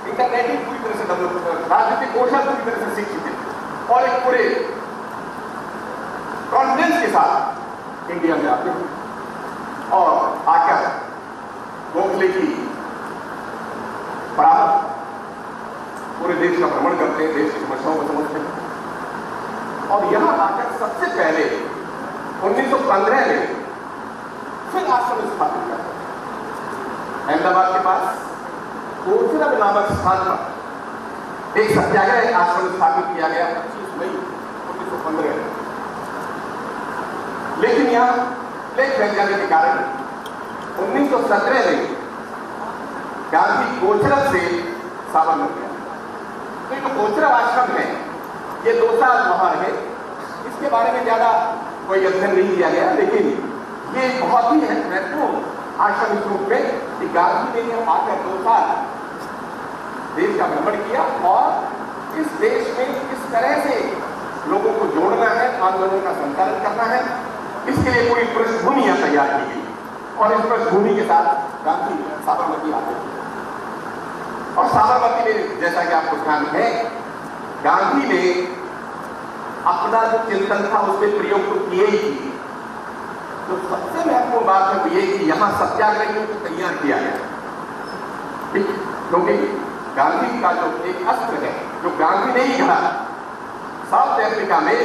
इंटरनेटिंग पूरी तरह से डेवलप, राजनीतिक कौशल पूरी तरह से सीख चुके और एक पूरे कॉन्फिडेंस के साथ इंडिया में आते हैं और आकर गोखले की बराबर पूरे देश का भ्रमण करते हैं, देश की समस्याओं को समझते हैं। और यहां आकर सबसे पहले 1915 में फिर आश्रम स्थापित करते हैं। अहमदाबाद के पास कोचरब नामक स्थान पर एक सत्याग्रह आश्रम स्थापित किया गया 25 मई 1915 में। लेकिन यहां प्लेग फैल जाने के कारण 1917 में गांधी कोचरब से सावन हो गया। तो ये जो कोचरब आश्रम है ये 2 साल वहां रहे। इसके बारे में ज्यादा कोई अध्ययन नहीं किया गया, लेकिन ये बहुत ही महत्वपूर्ण आश्रम इस रूप में कि गांधी ने यहां आकर 2 साल देश का भ्रमण किया और इस देश में किस तरह से लोगों को जोड़ना है, आंदोलन का संचालन करना है, इसके लिए पूरी पृष्ठभूमि यहां तैयार की गई। और इस पृष्ठभूमि के साथ गांधी साबरमती आते और साबरमती में जैसा कि आपको ध्यान है, गांधी ने अपना जो चिंतन था उसमें प्रयोग तो किए ही किए। तो सबसे महत्वपूर्ण बात है ये कि यहां सत्याग्रहियों को तैयार किया गया, क्योंकि गांधी का जो एक अस्त्र है जो गांधी ने ही गढ़ा, साउथ अफ्रीका में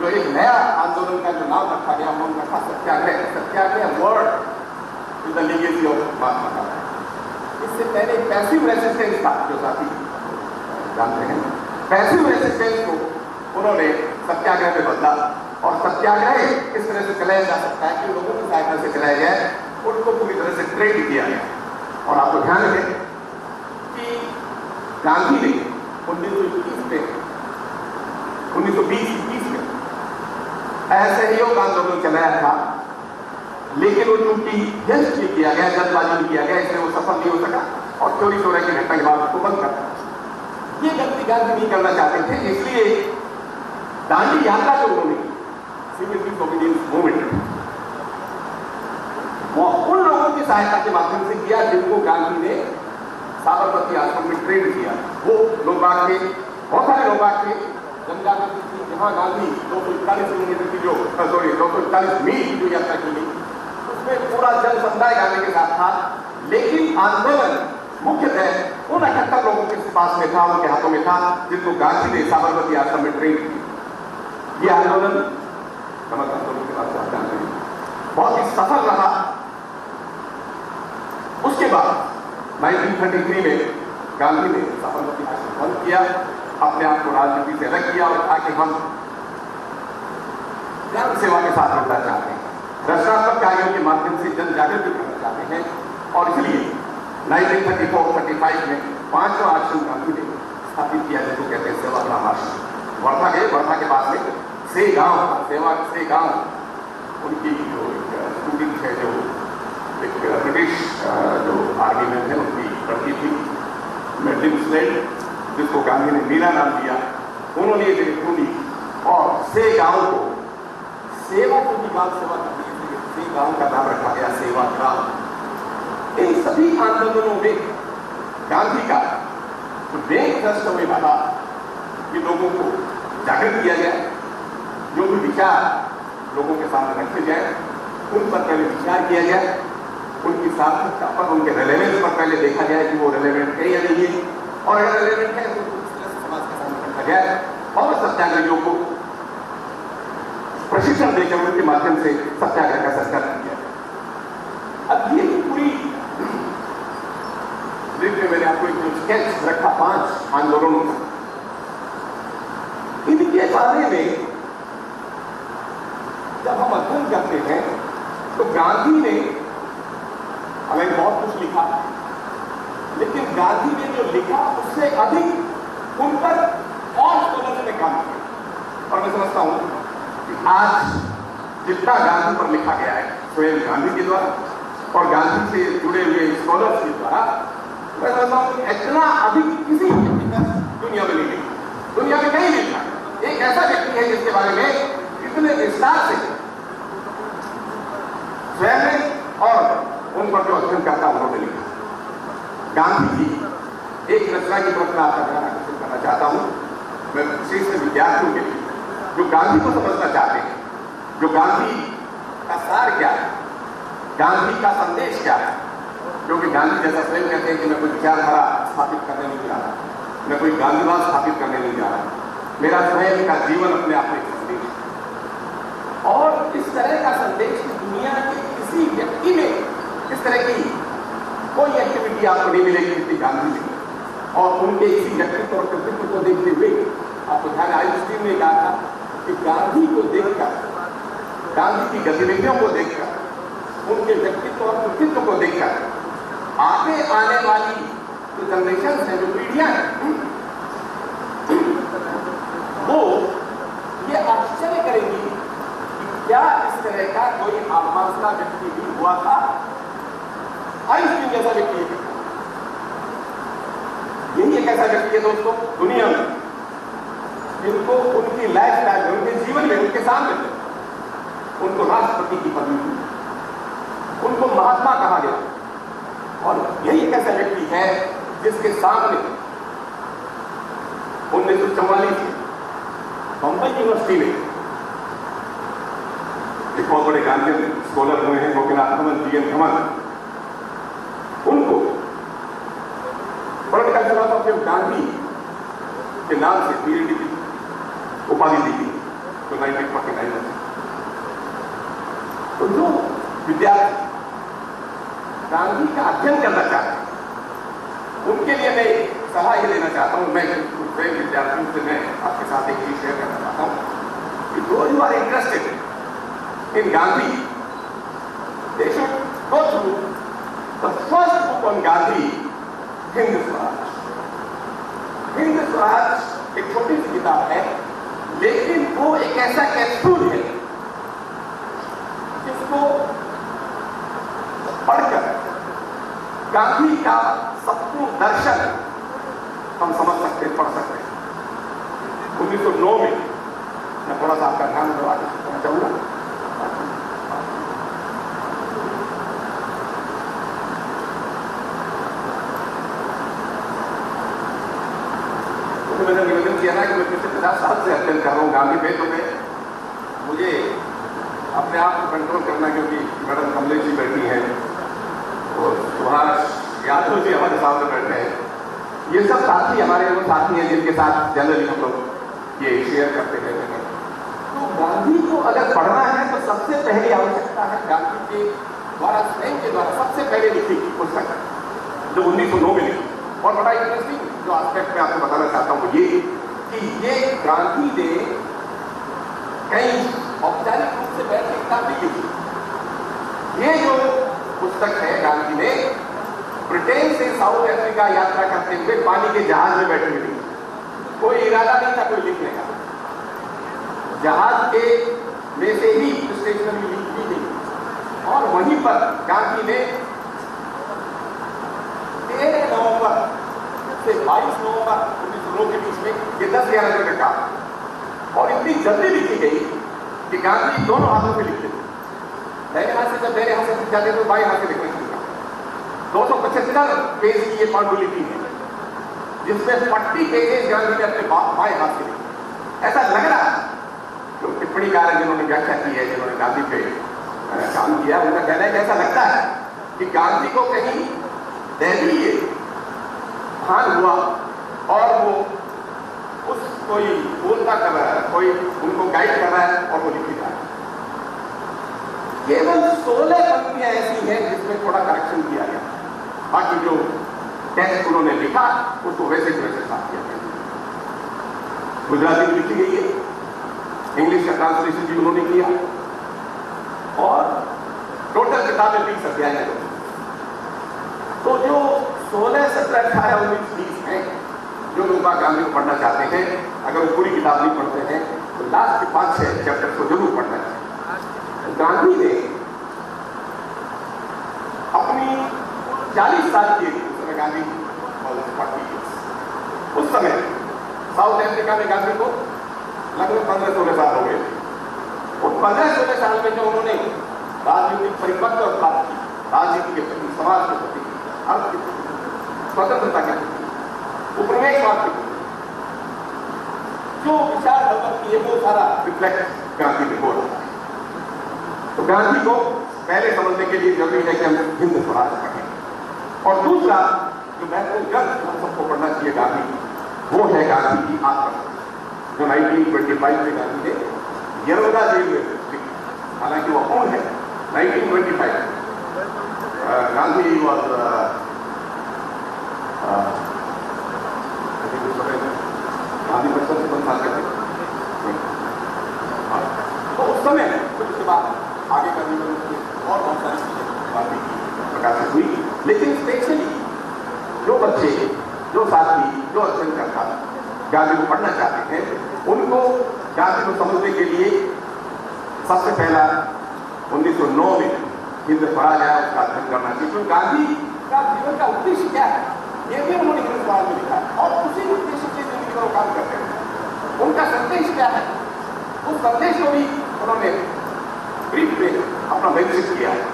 जो एक नया आंदोलन का जो नाम रखा गया वो रखा satyagraha. Satyagraha word is the legacy of Mahatma Gandhi. इससे पहले पैसिव रेजिस्टेंस था जो साथी जानते हैं, पैसिव रेजिस्टेंस को उन्होंने सत्याग्रह में बदला और सत्याग्रह इस तरह से चलाया जा सकता है कि लोगों की सहायता से चलाया जाए, उनको पूरी तरह से ट्रेन किया गया। और आपको ध्यान है कि गांधी ने 1920-21 में असहयोग आंदोलन चलाया था लेकिन वो चूंकि जस्ट नहीं किया गया, जल्दबाजी में किया गया, इसलिए वो सफल नहीं हो सका और चोरी चोरी की घटना के बाद उसको बंद कर दिया। ये गलती गांधी नहीं करना चाहते थे, इसलिए दांडी यात्रा जो उन्होंने की, सिविल डिसोबीडियंस मूवमेंट, वो उन लोगों की सहायता के माध्यम से किया जिनको गांधी ने साबरमती आश्रम में ट्रेन किया। वो लोग बाग थे, बहुत सारे लोग बाग थे, जनजागृति थी, जहां गांधी 241 किलोमीटर की जो 241 मील की जो यात्रा की गई, उसमें पूरा जन समुदाय गांधी के साथ था। लेकिन आंदोलन मुख्यतः उन 78 लोगों के पास में था, उनके हाथों में था, जिनको गांधी ने साबरमती आश्रम में ट्रेन किया। ये आंदोलन नमक आंदोलन के बाद से जानते हैं, बहुत ही सफल रहा। उसके बाद 1933 में गांधी ने साबरमती आश्रम बंद किया, अपने आप को राजनीति से अलग किया और कहा कि हम जन सेवा के साथ जुड़ना चाहते हैं, रचनात्मक कार्यों के माध्यम से जन जागृति करना चाहते हैं। और इसलिए 1934-35 में 5वां आश्रम गांधी ने स्थापित किया, जिसको कहते हैं सेवाग्राम आश्रम। वर्धा गए, वर्धा के पास में से गांव उनकी जो स्टूडेंट है, जो एक ब्रिटिश जो आर्मी में थे, उनकी लड़की थी मेडलिन स्लेड, जिसको गांधी ने मीरा नाम दिया, उन्होंने ये जगह ढूंढी और से गांव को सेवा की गांव सेवा करती है, से गांव का नाम रखा गया सेवाग्राम। इन सभी आंदोलनों में गांधी का मेन थ्रस्ट में था कि लोगों को जागृत किया जाए, जो भी विचार लोगों के सामने रखे जाए उन पर पहले विचार किया जाए, उनकी सार्थकता पर, उनके रेलेवेंस पर पहले देखा जाए कि वो रेलेवेंट है या नहीं है, और अगर रेलेवेंट है तो समाज के सामने रखा जाए और सत्याग्रहियों को प्रशिक्षण देकर उनके माध्यम से सत्याग्रह का संस्कार किया। अब ये पूरी में मैंने आपको एक स्केच रखा 5 आंदोलनों का। इनके बारे में जब हम अध्ययन करते हैं तो गांधी ने हमें बहुत कुछ लिखा, लेकिन गांधी ने जो लिखा उससे अधिक उन पर और स्कॉलर्स ने काम किया। और मैं समझता हूं कि आज जितना गांधी पर लिखा गया है स्वयं गांधी के द्वारा और गांधी से जुड़े हुए स्कॉलर्स के द्वारा, मैं समझता हूं कि इतना अधिक किसी दुनिया में नहीं लिखा, दुनिया में कहीं नहीं लिखा। एक ऐसा व्यक्ति है जिसके बारे में इतने विस्तार से स्वयं और उन पर जो अध्ययन करता उन्होंने लिखा। गांधी जी एक रचना की तरफ मैं आपका ध्यान आकर्षित करना चाहता हूं। मैं विशेष से विद्यार्थियों के लिए जो गांधी को समझना चाहते हैं, जो गांधी का सार क्या है, गांधी का संदेश क्या है, क्योंकि गांधी जैसा स्वयं कहते हैं कि मैं कोई विचारधारा स्थापित करने नहीं जा रहा, मैं कोई गांधीवाद स्थापित करने नहीं जा रहा, मेरा स्वयं का जीवन अपने आप में संदेश है। और इस तरह का संदेश दुनिया के किसी व्यक्ति में इस तरह की कोई एक्टिविटी आपको नहीं मिलेगी जितनी गांधी ने। और उनके इसी व्यक्तित्व और कृतित्व को देखते हुए आपको ध्यान आइंस्टीन ने कहा था कि गांधी को देखकर, गांधी की गतिविधियों को देखकर, उनके व्यक्तित्व और कृतित्व को देखकर आगे आने वाली जो जनरेशन है, जो पीढ़ियां हैं, वो ये आश्चर्य करेंगी कि क्या इस तरह का कोई आत्मावस्था व्यक्ति भी हुआ था। आइंस्टीन जैसा व्यक्ति है, यही एक ऐसा व्यक्ति है दोस्तों दुनिया में जिनको उनकी लाइफ स्टाइल में, उनके जीवन में, उनके सामने उनको राष्ट्रपति की पदवी दी, उनको महात्मा कहा गया। और यही एक ऐसा व्यक्ति है जिसके सामने 1944 में बंबई यूनिवर्सिटी में एक बहुत बड़े गांधी स्कॉलर हुए हैं गोपीनाथ धमन, जी एन धमन, उनको पॉलिटिकल फिलॉसफी ऑफ गांधी के नाम से पीएचडी की उपाधि दी गई तो 1949 में। तो जो विद्यार्थी गांधी का अध्ययन करना चाहते हैं उनके लिए मैं सलाह ये देना चाहता हूं, मैं स्वयं विद्यार्थियों से मैं आपके साथ एक चीज शेयर करना चाहता हूं कि जो you are interested in Gandhi, they should go through the first book on Gandhi, Hind Swaraj. Hind Swaraj एक छोटी सी किताब है, लेकिन वो एक ऐसा कैप्सूल है जिसको गांधी का संपूर्ण दर्शन हम समझ सकते, पढ़ सकते हैं। 1909 में मैं थोड़ा सा आपका ध्यान दिलाना चाहूंगा। तो मैंने निवेदन किया ना कि मैं पिछले 50 साल से अध्ययन कर रहा हूँ गांधी पे, तो मैं मुझे अपने आप को कंट्रोल करना, क्योंकि मैडम कमलेश जी बैठी हैं और सुभाष यादव जी हमारे सामने बैठे हैं, ये सब साथी हमारे वो साथी हैं जिनके साथ जनरली हम लोग ये शेयर करते रहते हैं। तो गांधी को अगर पढ़ना है तो सबसे पहली आवश्यकता है गांधी के द्वारा, स्वयं के द्वारा सबसे पहले लिखी पुस्तक जो 1909 में लिखी। और बड़ा इंटरेस्टिंग जो एस्पेक्ट मैं आपको बताना चाहता हूँ ये कि ये गांधी ने कई औपचारिक रूप से बैठ के किताब नहीं लिखी। ये जो पुस्तक है गांधी ने ब्रिटेन से साउथ अफ्रीका यात्रा करते हुए पानी के जहाज में बैठे हुए, कोई इरादा नहीं था कोई लिखने का, जहाज के में से ही स्टेशन में लिख दी गई। और वहीं पर गांधी ने 13 नवंबर से 22 नवंबर 1909 के बीच में ये 10-11 दिन का काम, और इतनी जल्दी लिखी गई कि गांधी दोनों हाथों से लिखते थे। दाहिने हाथ से जब दाहिने हाथ से लिख जाते तो बाएं हाथ से लिखना शुरू किया। 275 पेज की ये पांडुलिपि है जिसमें 40 पेजेस गांधी ने अपने बाएं हाथ से लिखे। ऐसा लग रहा है जो टिप्पणीकार है जिन्होंने व्याख्या की है, जिन्होंने गांधी पे काम किया, उनका कहना है कि ऐसा लगता है कि गांधी को कहीं दैवीय भान हुआ और वो उस कोई बोलता कर रहा है, कोई उनको गाइड कर रहा है और वो लिखी जा रहा है। केवल 16 पंक्तियां ऐसी हैं जिसमें थोड़ा करेक्शन किया गया, बाकी जो टेक्स्ट उन्होंने लिखा उसको वैसे ही वैसे साफ किया गया। गुजराती में लिखी गई है, इंग्लिश का ट्रांसलेशन भी उन्होंने किया, और टोटल किताबें 20 अध्याय हैं। तो जो 16, 17, 18, 19, 20 हैं, जो लोग गांधी को पढ़ना चाहते हैं, अगर वो पूरी किताब नहीं पढ़ते हैं तो लास्ट के 5-6 चैप्टर को जरूर पढ़ना चाहिए। गांधी ने अपनी 40 साल की उस समय, गांधी उस समय साउथ अफ्रीका में गांधी को लगभग 15-16 साल हो गए। उन 15-16 साल में जो उन्होंने राजनीतिक परिपक्वता प्राप्त की, राजनीति के प्रति, समाज के प्रति, अर्थ के प्रति, स्वतंत्रता के प्रति, उपनिवेशवाद के प्रति जो विचार डेवलप किए वो सारा रिफ्लेक्ट गांधी में हो रहा है। तो गांधी को पहले समझने के लिए जरूरी है कि हम हिंद स्वराज पढ़ें। और दूसरा जो महत्वपूर्ण ग्रंथ हम सबको पढ़ना चाहिए गांधी, वो है गांधी की आत्मकथा, जो 1925 में गांधी ने यरवदा जेल में लिखी। हालांकि वो कौन है? 1925 गांधी वॉज गांधी 55 साल के थे। तो उस समय फिर उसके बाद आगे का जीवन और बहुत सारी चीजें गांधी की प्रकाशित हुई। लेकिन स्पेशली जो बच्चे, जो साथी, जो अध्ययन करता गांधी को पढ़ना चाहते हैं, उनको गांधी को समझने के लिए सबसे पहला 1909 में हिंद स्वराज आया, उसका अध्ययन करना चाहिए। क्योंकि गांधी का जीवन का उद्देश्य क्या है ये भी उन्होंने हिंद स्वराज में लिखा है, और उसी उद्देश्य के जिंदगी में वो काम करते हैं। उनका संदेश क्या है, उस संदेश को भी उन्होंने ब्रीफ में अपना मेंशन किया है।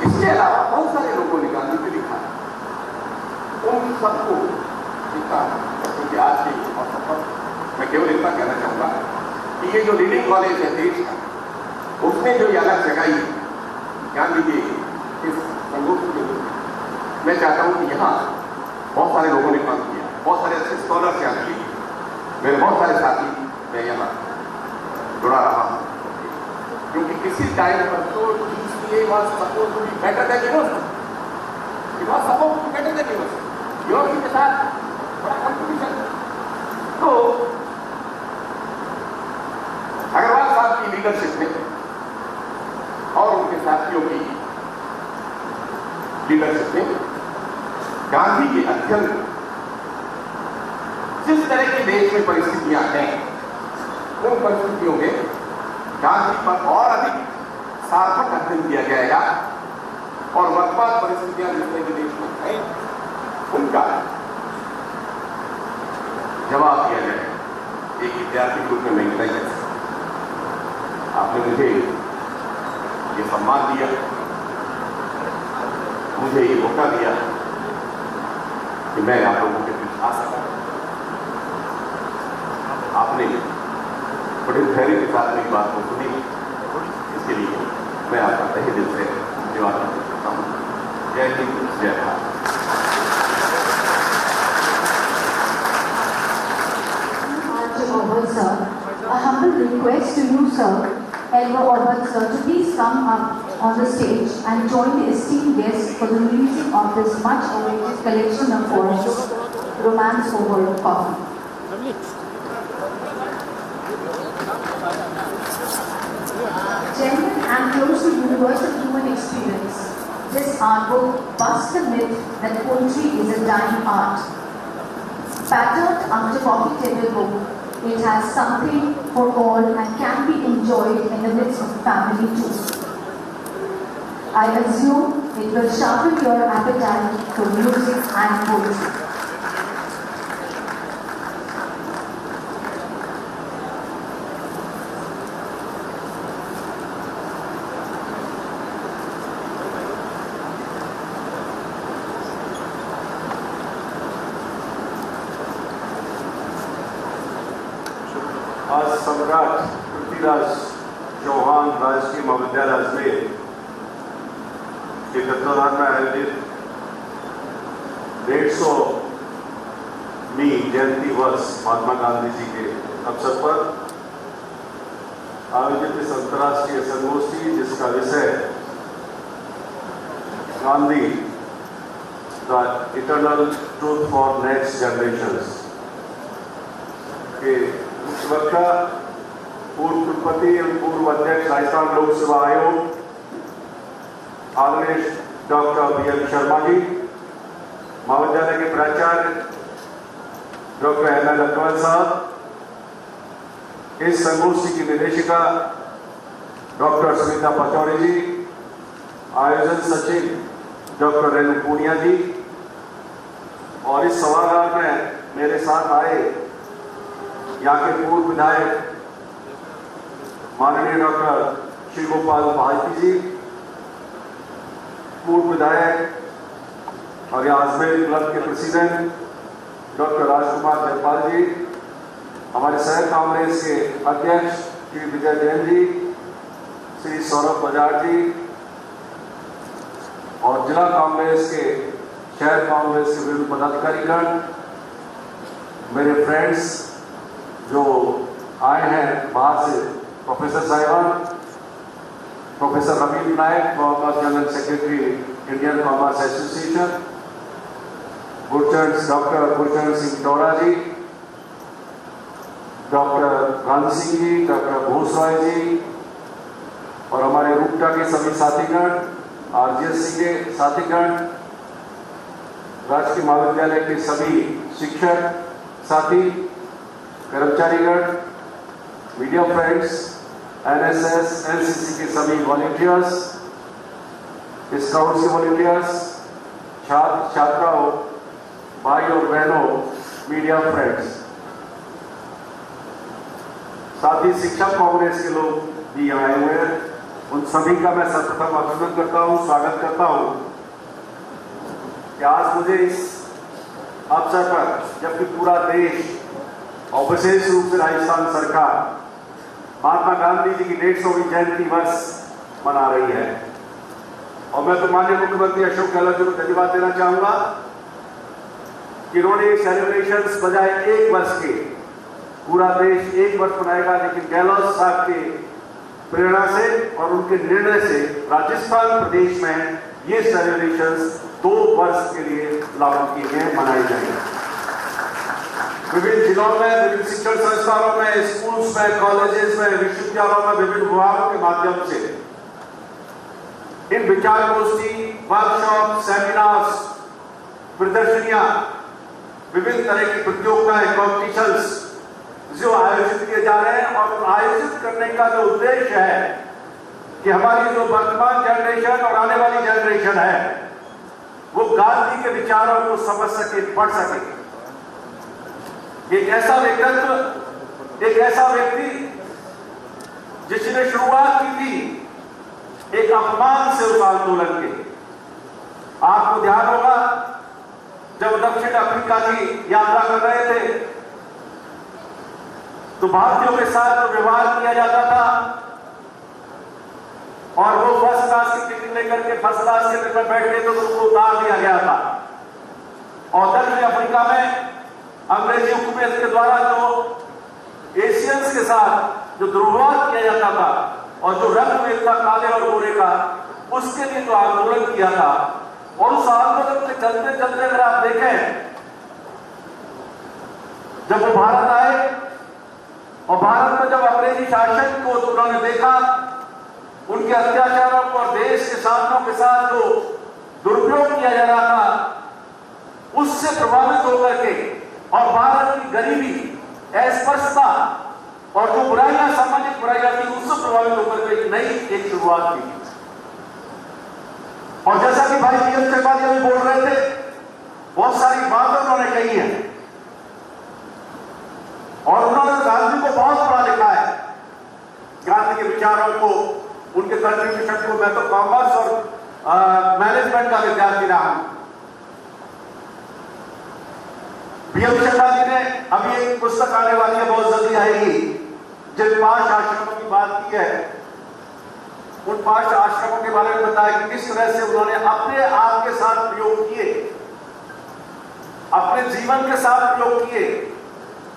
इसके अलावा बहुत सारे लोगों ने गांधी पे लिखा है, उन सबको लिखा, क्योंकि आज के और सब मैं केवल इतना कहना चाहूंगा कि ये जो रीडिंग कॉलेज है देश का, उसने जो ये अलग जगाई गांधी के इस संगोष्ठ के रूप में, मैं चाहता हूं कि यहाँ बहुत सारे लोगों ने काम किया, बहुत सारे अच्छे स्कॉलर यहाँ किए, मेरे बहुत सारे साथी मैं यहाँ जुड़ा रहा हूँ, क्योंकि किसी टाइम पर तो DCA was supposed to be better than university, it was supposed to be better than university, university के साथ बड़ा कंपटीशन। तो अग्रवाल साहब की लीडरशिप में और उनके साथियों की लीडरशिप में गांधी के अध्ययन, जिस तरह की देश में परिस्थितियां हैं, उन परिस्थितियों में गांधी पर और अधिक सार्थक अध्ययन किया जाएगा और वर्तमान परिस्थितियां जितने भी देश में हैं उनका जवाब दिया जाए। एक विद्यार्थी के रूप में मैं नहीं कर सकता। आपने मुझे ये सम्मान दिया, मुझे ये मौका दिया कि मैं आप लोगों के बीच आ सका। आपने बड़े धैर्य के साथ मेरी बात को सुनी, इसके लिए मैं आपका तहे दिल से धन्यवाद करता हूँ। जय हिंद, जय Bharat. Sir, a humble request to you, sir, Elva Orbit, sir, to please come up on the stage and join the esteemed guests for the releasing of this much-awaited collection of poems, Romance Over Coffee. Genuine and close to universal human experience, this art book busts the myth that poetry is a dying art. Patterned after coffee table book, it has something for all and can be enjoyed in the midst of family too. I assume it will sharpen your appetite for music and poetry. आज सम्राट पृथ्वीराज चौहान राजकीय महाविद्यालय अजमेर के तत्वाधान में आयोजित 150वीं जयंती वर्ष महात्मा गांधी जी के अवसर पर आयोजित इस अंतर्राष्ट्रीय संगोष्ठी, जिसका विषय Gandhi the eternal truth for next generations के वक्ता पूर्व कुलपति एवं पूर्व अध्यक्ष राजस्थान लोक सेवा आयोग आदरणीय डॉक्टर BL शर्मा जी, महाविद्यालय के प्राचार्य डॉक्टर ML अग्रवाल साहब, इस संगोष्ठी की निदेशिका डॉक्टर सुनीता पचौरी जी, आयोजन सचिव डॉक्टर रेणु पूनिया जी, और इस सभागार में मेरे साथ आए यहाँ के पूर्व विधायक माननीय डॉक्टर श्री गोपाल भारती जी, पूर्व विधायक और यहाँ अजमेर क्लब के प्रेसिडेंट डॉक्टर राजकुमार जयपाल जी, हमारे शहर कांग्रेस के अध्यक्ष श्री विजय जैन जी, श्री सौरभ बजाज जी, और जिला कांग्रेस के शहर कांग्रेस के विभिन्न पदाधिकारीगण, मेरे फ्रेंड्स जो आए हैं बाहर से, प्रोफेसर साहिबान, professor Ravindra Nayak, former general secretary Indian commerce association, doctor Gurcharan Singh Tora ji, doctor Gandhi Singh ji, doctor Bhusrai ji, और हमारे रूपटा के सभी साथीगण, RGSC के साथीगण, राजकीय महाविद्यालय के सभी शिक्षक साथी, कर्मचारीगण, मीडिया फ्रेंड्स, NSS, NCC के सभी वॉलंटियर्स, स्काउट्स के वॉलंटियर्स, छात्र छात्राओं, भाई और बहनों, मीडिया फ्रेंड्स, साथ ही शिक्षक कांग्रेस के लोग भी आए हुए हैं, उन सभी का मैं सर्वप्रथम अभिनंदन करता हूं, स्वागत करता हूं कि आज मुझे इस अवसर पर, जबकि पूरा देश और विशेष रूप से राजस्थान सरकार महात्मा गांधी जी की 150वीं जयंती वर्ष मना रही है, और मैं तो माननीय मुख्यमंत्री अशोक गहलोत जी को धन्यवाद देना चाहूंगा कि इन्होंने सेलिब्रेशंस बजाय एक वर्ष के, पूरा देश एक वर्ष मनाएगा, लेकिन गहलोत साहब के प्रेरणा से और उनके निर्णय से राजस्थान प्रदेश में ये सेलिब्रेशंस 2 वर्ष के लिए लागू किए गए, मनाए जाएंगे। विभिन्न जिलों में, विभिन्न शिक्षण संस्थानों में, स्कूल्स में, कॉलेजेस में, विश्वविद्यालयों में, विभिन्न विभागों के माध्यम से इन विचार गोष्ठी, वर्कशॉप, सेमिनार्स, प्रदर्शनियां, विभिन्न तरह की प्रतियोगिताएं, कॉम्पिटिशंस जो आयोजित किए जा रहे हैं, और आयोजित करने का जो उद्देश्य है कि हमारी जो वर्तमान जनरेशन और आने वाली जनरेशन है वो गांधी के विचारों को समझ सके, पढ़ सके। एक ऐसा व्यक्तित्व, एक ऐसा व्यक्ति जिसने शुरुआत की थी एक अपमान से उस आंदोलन के। आपको ध्यान होगा जब दक्षिण अफ्रीका की यात्रा कर रहे थे तो भारतीयों के साथ जो व्यवहार किया जाता था और वो फर्स्ट क्लास की टिकट लेकर के फर्स्ट क्लास के टिकट में बैठते तो उनको उतार दिया गया था। और दक्षिण अफ्रीका में अंग्रेजी हुकूमत के द्वारा जो एशियंस के साथ जो दुर्व्यवहार किया जाता था और जो रंग भेद था काले और गोरे का, उसके लिए जो आंदोलन किया था और उस आंदोलन के चलते चलते अगर आप देखें जब वो भारत आए और भारत में जब अंग्रेजी शासन को उन्होंने देखा, उनके अत्याचारों को और देश के साधनों के साथ जो दुरुपयोग किया जा रहा था उससे प्रभावित होकर के और भारत की गरीबी, अस्पृश्यता और जो बुराइयां, सामाजिक बुराइयां थी उससे प्रभावित होकर के नई एक शुरुआत की। और जैसा कि भाई पीएम त्रिपाठी अभी बोल रहे थे, बहुत सारी बातें उन्होंने कही है और उन्होंने गांधी को बहुत पढ़ा लिखा है, गांधी के विचारों को, उनके कंट्रीब्यूशन को। मैं तो कॉमर्स और मैनेजमेंट का विद्यार्थी रहा हूं। पीएम त्रिपाठी ने अभी एक पुस्तक आने वाली है, बहुत जल्दी आएगी, जिन 5 आश्रमों की बात की है, उन 5 आश्रमों के बारे में बताया कि किस तरह से उन्होंने अपने आप के साथ प्रयोग किए, अपने जीवन के साथ प्रयोग किए,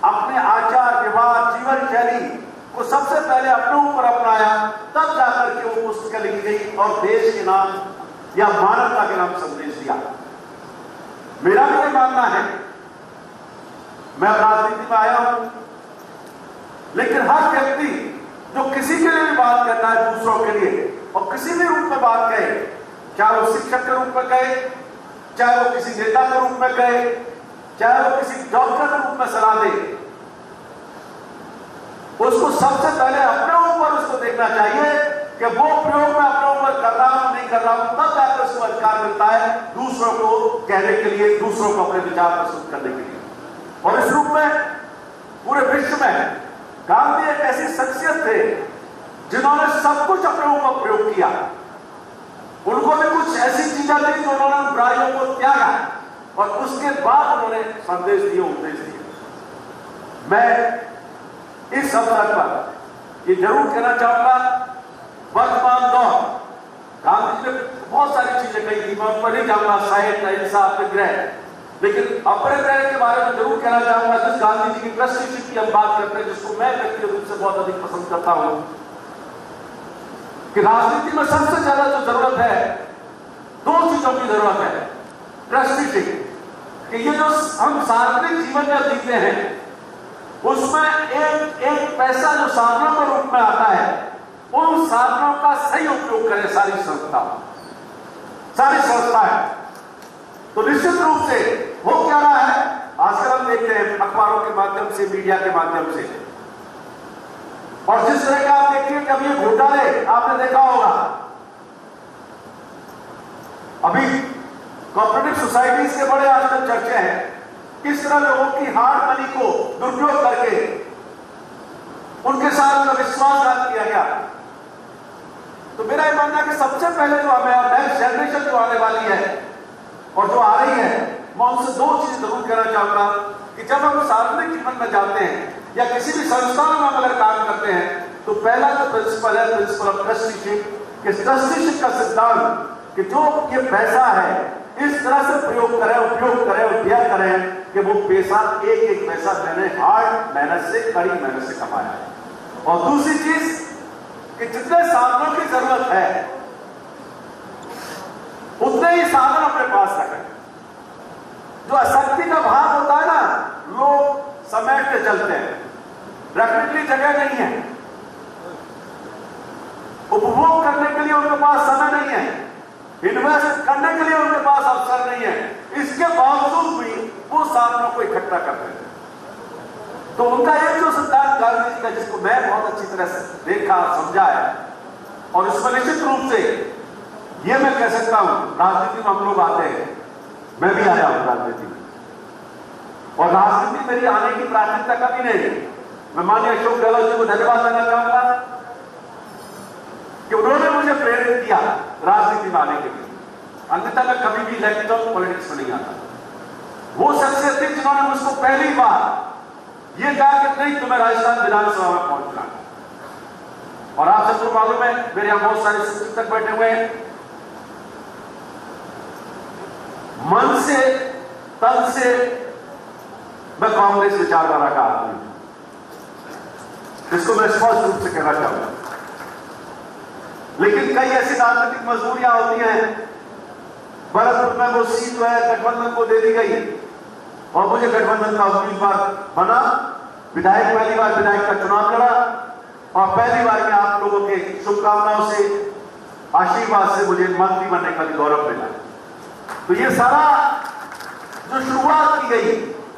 अपने आचार व्यवहार जीवन शैली को सबसे पहले अपने ऊपर अपनाया, तब जाकर के वो पुस्तक लिखी गई और देश के नाम या मानवता के नाम संदेश दिया। मेरा भी ये मानना है, मैं राजनीति में आया हूं, लेकिन हर व्यक्ति जो किसी के लिए भी बात करता है दूसरों के लिए और किसी भी रूप में बात कहे, चाहे वो शिक्षक के रूप में कहे, चाहे वो किसी नेता के रूप में कहे, चाहे वो किसी डॉक्टर के रूप में सलाह दे, उसको सबसे पहले अपने ऊपर उसको देखना चाहिए कि वो प्रयोग में अपने ऊपर कर रहा हूं नहीं कर रहा हूं, तब जाकर उसको अधिकार मिलता है दूसरों को कहने के लिए, दूसरों को अपने विचार प्रस्तुत करने के लिए। और इस रूप में पूरे विश्व में गांधी एक ऐसी शख्सियत थे जिन्होंने सब कुछ अपने ऊपर प्रयोग किया। उनको भी कुछ ऐसी चीजें थी जो उन्होंने बुराइयों को त्यागा और उसके बाद उन्होंने संदेश दिए, उपदेश दिए। मैं इस अवसर पर ये जरूर कहना चाहूंगा, वर्तमान दौर गांधी जी ने बहुत सारी चीजें कही थी, मैं उन पर नहीं जाऊंगा, साहित्य, इंसाफ, विग्रह, लेकिन अपने ग्रह के बारे में जरूर कहना चाहूंगा। जिस गांधी जी की ट्रस्टीशिप की हम बात करते हैं, जिसको मैं व्यक्तिगत रूप से बहुत अधिक पसंद करता हूं, कि राजनीति में सबसे ज्यादा जो जरूरत है, 2 चीजों की जरूरत है। ट्रस्टीशिप, कि ये जो हम सार्वजनिक जीवन में जीते हैं उसमें एक पैसा जो साधनों के रूप में आता है, उन साधनों का सही उपयोग करें सारी संस्थाएं। तो निश्चित रूप से वो क्या रहा है, आजकल हम देखते हैं अखबारों के माध्यम से, मीडिया के माध्यम से, और जिस तरह का आप देखिए कि अभी ये घोटाले आपने देखा होगा, अभी कोऑपरेटिव सोसाइटीज के बड़े आजकल चर्चे हैं, किस तरह लोगों की हार्ड मनी को दुरुपयोग करके उनके साथ का विश्वासघात किया गया। तो मेरा यह मानना है कि सबसे पहले जो हमें नेक्स्ट जनरेशन जो आने वाली है और जो आ रही है, मैं उनसे 2 चीज जरूर कहना चाहूंगा कि जब हम सार्वजनिक जीवन में जाते हैं या किसी भी संस्थान में अगर काम करते हैं, तो पहला जो प्रिंसिपल है, प्रिंसिपल ऑफ ट्रस्टीशिप, कि ट्रस्टीशिप का सिद्धांत कि जो ये पैसा है इस तरह से प्रयोग करें, उपयोग करें, व्यय करें कि वो पैसा एक पैसा मैंने हार्ड मेहनत से, कड़ी मेहनत से कमाया है। और दूसरी चीज कि जितने साधनों की जरूरत है उतने ही साधन अपने पास रखें। जो आसक्ति का भाव होता है ना, लोग समेट के चलते हैं, रखने के लिए जगह नहीं है, उपभोग करने के लिए उनके पास समय नहीं है, इन्वेस्ट करने के लिए उनके पास अवसर नहीं है, इसके बावजूद भी वो साधनों को इकट्ठा करते हैं। तो उनका एक जो सिद्धांत गांधी जी का, जिसको मैं बहुत अच्छी तरह से देखा समझा है, और इसमें निश्चित रूप से ये मैं कह सकता हूं, राजनीति में हम लोग आते हैं, मैं भी आया हूं राजनीति में, और राजनीति मेरी आने की प्राथमिकता कभी नहीं। मैं माननीय अशोक गहलोत जी को धन्यवाद देना चाहूंगा कि उन्होंने मुझे प्रेरित किया राजनीति में आने के लिए। अन्यथा मैं कभी भी इलेक्ट्रॉन पॉलिटिक्स में नहीं आता। वो शख्सियत थी जिन्होंने मुझको पहली बार ये कहा कि नहीं, तुम्हें राजस्थान विधानसभा में पहुंचना। और आप सबको मालूम है, मेरे यहां बहुत सारे शिक्षक बैठे हुए हैं, मन से तन से मैं कांग्रेस विचारधारा का आदमी हूं, जिसको मैं स्पष्ट रूप से कहना चाहूंगा। लेकिन कई ऐसी राजनीतिक मजबूरियां होती हैं। भरतपुर में वो सीट जो है गठबंधन को दे दी गई और मुझे गठबंधन का उम्मीदवार बना, विधायक पहली बार विधायक का चुनाव लड़ा और पहली बार में आप लोगों के शुभकामनाओं से, आशीर्वाद से मुझे मंत्री बनने का भी गौरव मिला। तो ये सारा जो शुरुआत की गई,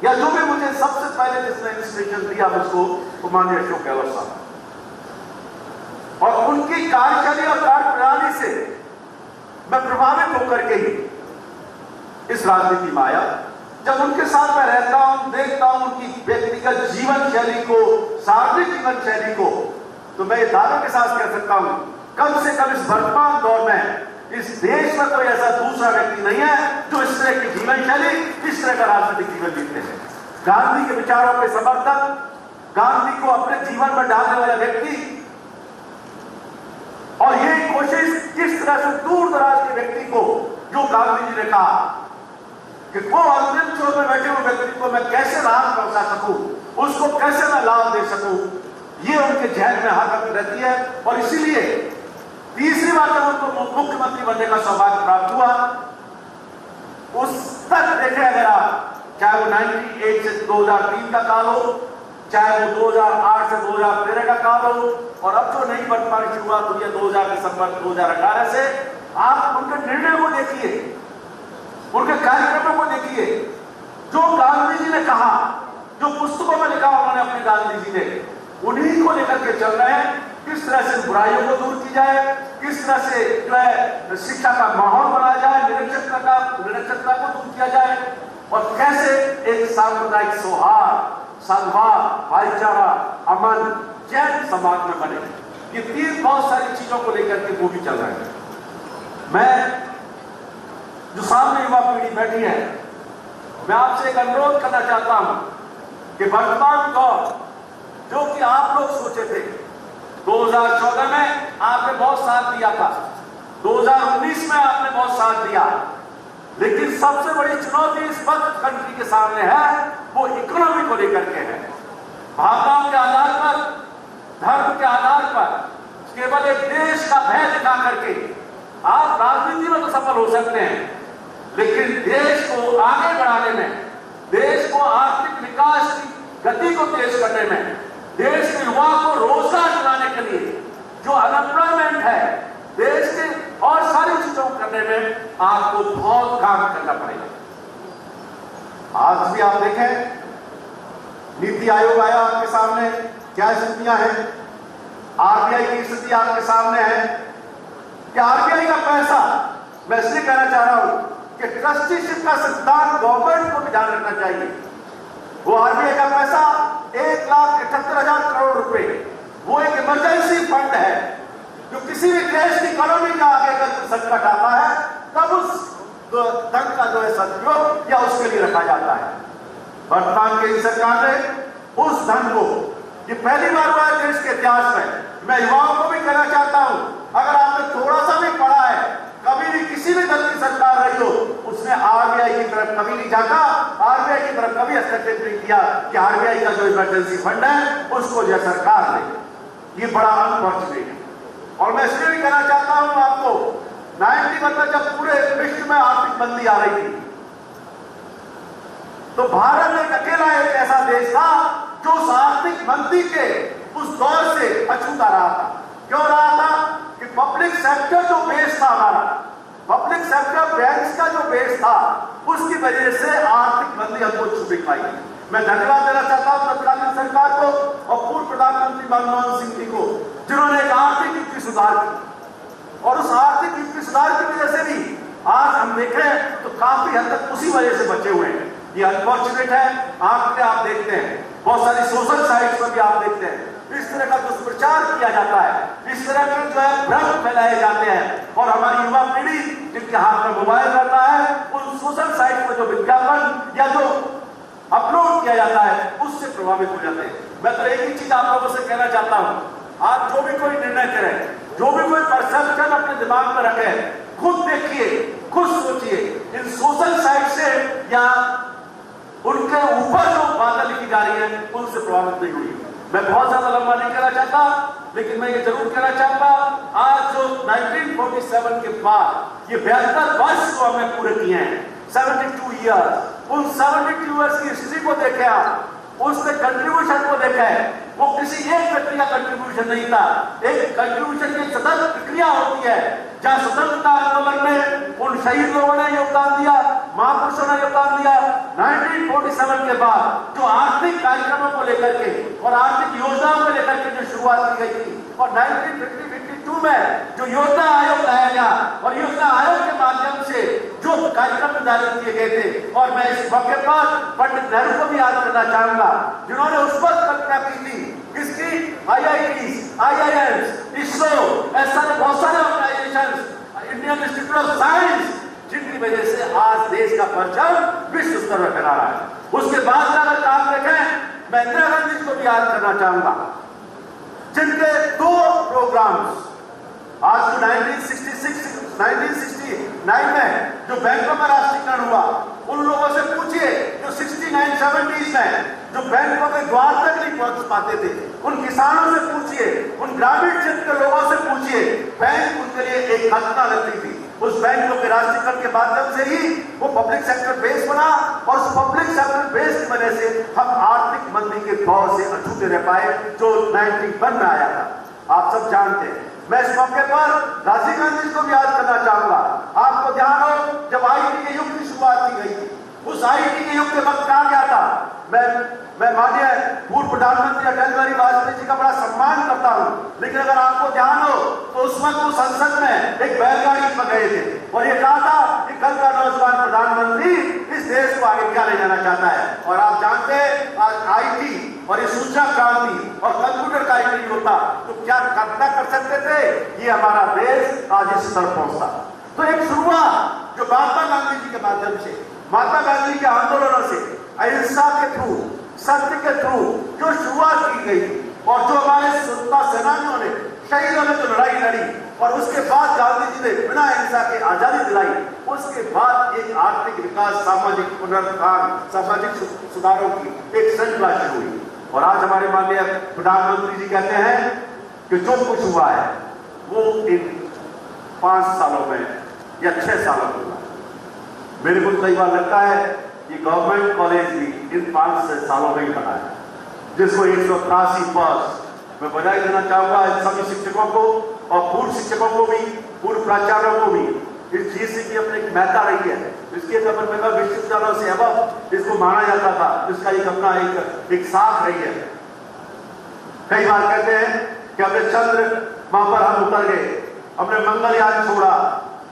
या जो भी मुझे सबसे पहले जिसने इंस्पिरेशन दिया मुझको, वो माननीय अशोक गहलोत साहब, और उनकी कार्यशैली और कार्यप्रणाली से मैं प्रभावित होकर के ही इस राजनीति में आया। जब उनके साथ मैं रहता हूं, देखता हूं उनकी व्यक्तिगत जीवन शैली को, सार्वजनिक जीवन शैली को, तो मैं दावे के साथ कह सकता हूं, कम से कम इस वर्तमान दौर में इस देश में कोई ऐसा दूसरा व्यक्ति नहीं है जो इस तरह की जीवन शैली, इस तरह का राजनीतिक जीवन जीते हैं। गांधी के विचारों के समर्थक, गांधी को अपने जीवन में डालने वाला व्यक्ति, और ये कोशिश किस तरह से दूर दराज के व्यक्ति को, जो गांधी जी ने कहा कि वो अंतिम छोर में बैठे हुए व्यक्ति को मैं कैसे लाभ पहुंचा सकूं, उसको कैसे मैं लाभ दे सकूं, ये उनके जहन में हर वक्त रहती है। और इसीलिए तीसरी बार जब उनको मुख्यमंत्री बनने का सौभाग्य प्राप्त हुआ, उस तक देखें अगर आप, चाहे वो 98 से 2003 का काल हो, चाहे वो 2008 से 2013 का काल हो, और अब जो नई वर्तमान शुरुआत हुई है 2000 दिसंबर 2018 से, आप उनके निर्णय को देखिए, उनके कार्यक्रमों को देखिए, जो गांधी जी ने कहा, जो पुस्तकों में लिखा उन्होंने अपने गांधी जी ने, उन्हीं को लेकर के चल रहे हैं। किस तरह से बुराइयों को दूर की जाए, किस तरह से जो है शिक्षा का माहौल बनाया जाए, निरक्षरता को दूर किया जाए, और कैसे एक सांप्रदायिक सौहार्द, सद्भाव, भाईचारा, अमन, चैन समाज में बने। ये तीन बहुत सारी चीजों को लेकर के वो भी चल रहे हैं। मैं जो सामने युवा पीढ़ी बैठी है, मैं आपसे एक अनुरोध करना चाहता हूं कि वर्तमान दौर, जो कि आप लोग सोचे थे 2014 में आपने बहुत साथ दिया था, 2019 में आपने बहुत साथ दिया, लेकिन सबसे बड़ी चुनौती इस वक्त कंट्री के सामने है, वो इकोनॉमी को लेकर के है। भावनाओं के आधार पर, धर्म के आधार पर, केवल एक देश का भय दिखा करके आप राजनीति में तो सफल हो सकते हैं, लेकिन देश को आगे बढ़ाने में, देश को आर्थिक विकास की गति को तेज करने में, देश के युवा को रोजगार दिलाने के लिए जो अनएम्प्लॉयमेंट है, देश के और सारी चीजों को करने में आपको बहुत काम करना पड़ेगा। आज भी आप देखें, नीति आयोग आया आपके सामने, क्या स्थितियां हैं, आरबीआई की स्थिति आपके सामने है कि आरबीआई का पैसा, मैं इसलिए कहना चाह रहा हूं कि ट्रस्टीशिप का सिद्धांत गवर्नमेंट को भी ध्यान रखना चाहिए। वो आरबीआई का पैसा 1,78,000 करोड़ रुपए, वो एक इमरजेंसी फंड है, जो किसी भी देश की इकोनॉमी का आगे अगर संकट आता है तब उस धन का जो है सदुपयोग या उसके लिए रखा जाता है। वर्तमान की सरकार ने उस धन को, ये पहली बार हुआ है देश के इतिहास में, मैं युवाओं को भी कहना चाहता हूं, अगर आपने थोड़ा सा भी पढ़ा है, कभी भी किसी भी दल की सरकार रही हो, उसने आरबीआई की तरफ कभी नहीं झांका, आरबीआई की तरफ कभी हस्तक्षेप नहीं किया कि आरबीआई का जो इमरजेंसी फंड है उसको जो सरकार दे। ये बड़ा अनफॉर्चुनेट है। और मैं इसलिए भी कहना चाहता हूं आपको, 91 में जब पूरे विश्व में आर्थिक मंदी आ रही थी, तो भारत एक अकेला एक ऐसा देश था जो उस आर्थिक मंदी के उस दौर से अछूता रहा था। क्यों रहा था? कि पब्लिक सेक्टर जो बेस था हमारा, पब्लिक सेक्टर बैंक्स का जो बेस था, उसकी वजह से आर्थिक मंदी हमको छू पाई। मैं धन्यवाद देना चाहता हूं तत्कालीन सरकार को और पूर्व प्रधानमंत्री मनमोहन सिंह जी को, जिन्होंने एक आर्थिक नीति सुधार की। और उस आर्थिक युक्ति सुधार की वजह से भी आज हम देखें तो काफी हद तक उसी वजह से बचे हुए हैं। ये अनफॉर्चुनेट है। आंकड़े आप देखते हैं, बहुत सारी सोशल साइट्स पर भी आप देखते हैं इस तरह का दुष्प्रचार किया जाता है, इस तरह के जो है भ्रम फैलाए जाते हैं और हमारी युवा पीढ़ी जिनके हाथ में मोबाइल रहता है उन सोशल साइट पर जो विज्ञापन या जो अपलोड किया जाता है उससे प्रभावित हो जाते हैं। मैं तो एक ही चीज आप लोगों से कहना चाहता हूं, आज जो भी कोई निर्णय करे, जो भी कोई परसेप्शन अपने दिमाग में रखे, खुद देखिए, खुद सोचिए, इन सोशल साइट से या उनके ऊपर जो बातें लिखी जा रही है उनसे प्रभावित नहीं हुई। मैं बहुत ज्यादा लंबा नहीं कहना चाहता, लेकिन मैं ये जरूर कहना चाहूंगा, आज जो 1947 के बाद ये 72 वर्ष जो हमने पूरे किए हैं, 72 ईयर्स, उन 72 ईयर्स की हिस्ट्री को देखे आप, उसके कंट्रीब्यूशन को देखे, वो किसी एक व्यक्ति का कंट्रीब्यूशन नहीं था, एक कंट्रीब्यूशन की सतत प्रक्रिया होती है जहां स्वतंत्रता आंदोलन में उन शहीद लोगों ने योगदान दिया, महापुरुषों ने योगदान दिया। 1947 के बाद जो आर्थिक कार्यक्रमों को लेकर के और आर्थिक योजनाओं को लेकर के जो शुरुआत की गई थी और 1952 में जो योजना आयोग लाया गया और योजना आयोग के माध्यम से जो कार्यक्रम निर्धारित किए गए थे, और मैं इस मौके पर पंडित नेहरू को भी याद करना चाहूंगा जिन्होंने उस पर कल्पना की थी इसकी IITs, IIMs, ISRO, ऐसा बहुत सारे organisations, Indian institute of science, जिनकी वजह से आज देश का परचम विश्व स्तर पर फैला रहा है। उसके बाद अगर काम देखें, मैं इंदिरा गांधी को भी याद करना चाहूंगा जिनके 2 प्रोग्राम्स आज तो 1969 में जो बैंकों का राष्ट्रीयकरण हुआ, उन लोगों से पूछिए जो 69-70s में जो बैंकों के द्वार तक नहीं पहुंच पाते थे, उन किसानों से पूछिए, उन ग्रामीण क्षेत्र के लोगों से पूछिए, बैंक उनके लिए एक खतना लगती थी। उस बैंकों के राष्ट्रीयकरण के माध्यम से ही वो पब्लिक सेक्टर बेस बना और उस पब्लिक सेक्टर बेस की वजह से हम आर्थिक मंदी के दौर से अछूते रह पाए जो 1991 में आया था। आप सब जानते हैं। मैं इस मौके पर राजीव गांधी को भी याद करना चाहूंगा। आपको ध्यान हो, जब आईटी के युग की शुरुआत की गई थी, उस आईटी के युग के वक्त कहा गया था, मैं माननीय पूर्व प्रधानमंत्री अटल बिहारी वाजपेयी जी का बड़ा सम्मान करता हूं, लेकिन अगर आपको ध्यान हो तो उस वक्त वो संसद में एक बैलगाड़ी पर गए थे और ये कहा था कि कल का नौजवान प्रधानमंत्री इस देश को आगे क्या ले जाना चाहता है। और आप जानते हैं आज आईटी और ये सूचना क्रांति और कंप्यूटर का नहीं होता तो क्या कल्पना कर सकते थे ये हमारा देश आज इस स्तर पहुंचता। तो एक शुरुआत जो महात्मा गांधी जी के माध्यम से, महात्मा गांधी के आंदोलनों से, अहिंसा के थ्रू, सत्य के थ्रू जो शुरुआत की गई और जो हमारे स्वतंत्रता सेनानियों ने, शहीदों ने जो लड़ाई लड़ी और उसके बाद गांधी जी ने बिना हिंसा के आजादी दिलाई, उसके बाद एक आर्थिक विकास, सामाजिक पुनरुत्थान, सामाजिक सुधारों की एक श्रृंखला शुरू हुई। और आज हमारे माननीय प्रधानमंत्री जी कहते हैं कि जो कुछ हुआ है वो इन 5 सालों में या 6 सालों में हुआ। मेरे को कई बार लगता है कि गवर्नमेंट कॉलेज भी इन 5 सालों में ही बना है, जिसको 183 वर्ष मैं बधाई देना चाहूंगा इन सभी शिक्षकों को और पूर्व शिक्षकों को भी, पूर्व प्राचार्यों को भी। इस चीज से अपनी एक महत्ता रही है, इसके विश्वविद्यालयों से अब इसको माना जाता था, इसका एक अपना एक साख रही है। कई बार कहते हैं कि हमने चंद्र वहां पर हम उतर गए, हमने मंगलयान छोड़ा।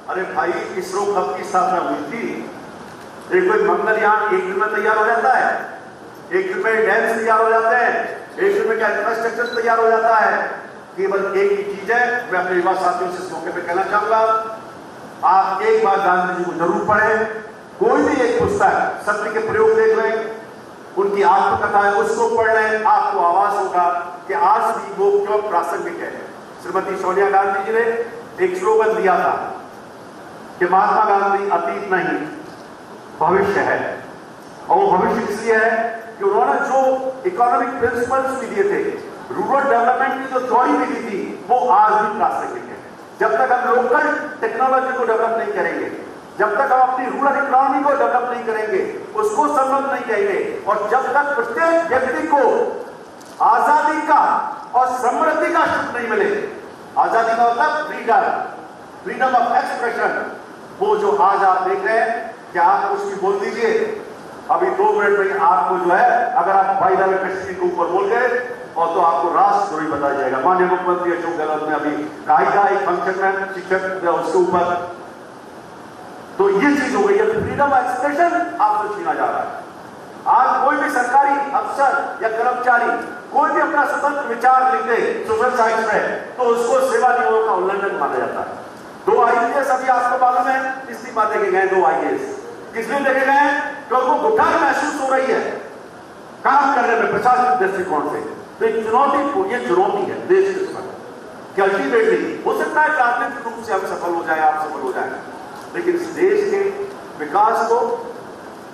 अरे भाई, इसरो कब की स्थापना हुई थी? एक कोई मंगलयान एक दिन में तैयार हो जाता है, एक दिन में डैम्स तैयार हो जाते हैं, एक दिन में क्या इंफ्रास्ट्रक्चर तैयार हो जाता है। केवल एक ही चीज है, मैं अपने युवा साथियों से इस मौके पर कहना चाहूंगा, आप एक बार गांधी जी को जरूर पढ़ें, कोई भी एक पुस्तक, सत्य के प्रयोग देख लें, उनकी आत्मकथा है उसको पढ़ लें, आपको आवाज होगा कि आज भी वो क्यों प्रासंगिक है। श्रीमती सोनिया गांधी जी ने एक स्लोगन दिया था कि महात्मा गांधी अतीत नहीं भविष्य है, और वो भविष्य इसलिए है कि उन्होंने जो इकोनॉमिक प्रिंसिपल्स भी दिए थे, रूरल डेवलपमेंट की जो थ्योरी भी दी थी, वो आज भी प्रासंगिक है। जब तक हम लोकल टेक्नोलॉजी को डेवलप नहीं करेंगे, जब तक हम अपनी रूरल इकोनॉमी को डेवलप नहीं करेंगे, उसको संबंध नहीं करेंगे, और जब तक प्रत्येक व्यक्ति को आजादी का और समृद्धि का सुख नहीं मिले, आजादी का मतलब फ्रीडम ऑफ एक्सप्रेशन, वो जो आज आप देख रहे हैं कि आप कुछ भी बोल दीजिए, अभी 2 मिनट में आपको जो है, अगर आप भाई कश्मीर के ऊपर बोल गए और तो आपको राष्ट्रद्रोही बताया जाएगा। माननीय मुख्यमंत्री अशोक गहलोत ने अभी कहा था एक फंक्शन में शिक्षक उसके ऊपर, तो ये चीज हो गई है, फ्रीडम ऑफ एक्सप्रेशन आपको छीना जा रहा है। आज कोई भी सरकारी अफसर या कर्मचारी कोई भी अपना स्वतंत्र विचार लिख दे सोशल साइंस में, तो उसको सेवा नियमों का उल्लंघन माना जाता है। 2 IAS अभी आपको मालूम है इस्तीफा देके गए, 2 IAS किस लिए देखे गए? क्योंकि उनको घुटन महसूस हो रही है काम करने में प्रशासनिक दृष्टिकोण से। तो एक चुनौती, ये चुनौती है देश के समय कि अल्टीमेटली हो सकता है राजनीतिक रूप से हम सफल हो जाए, आप सफल हो जाए, लेकिन इस देश के विकास को,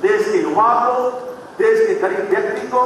देश के युवा को, देश के गरीब व्यक्ति को,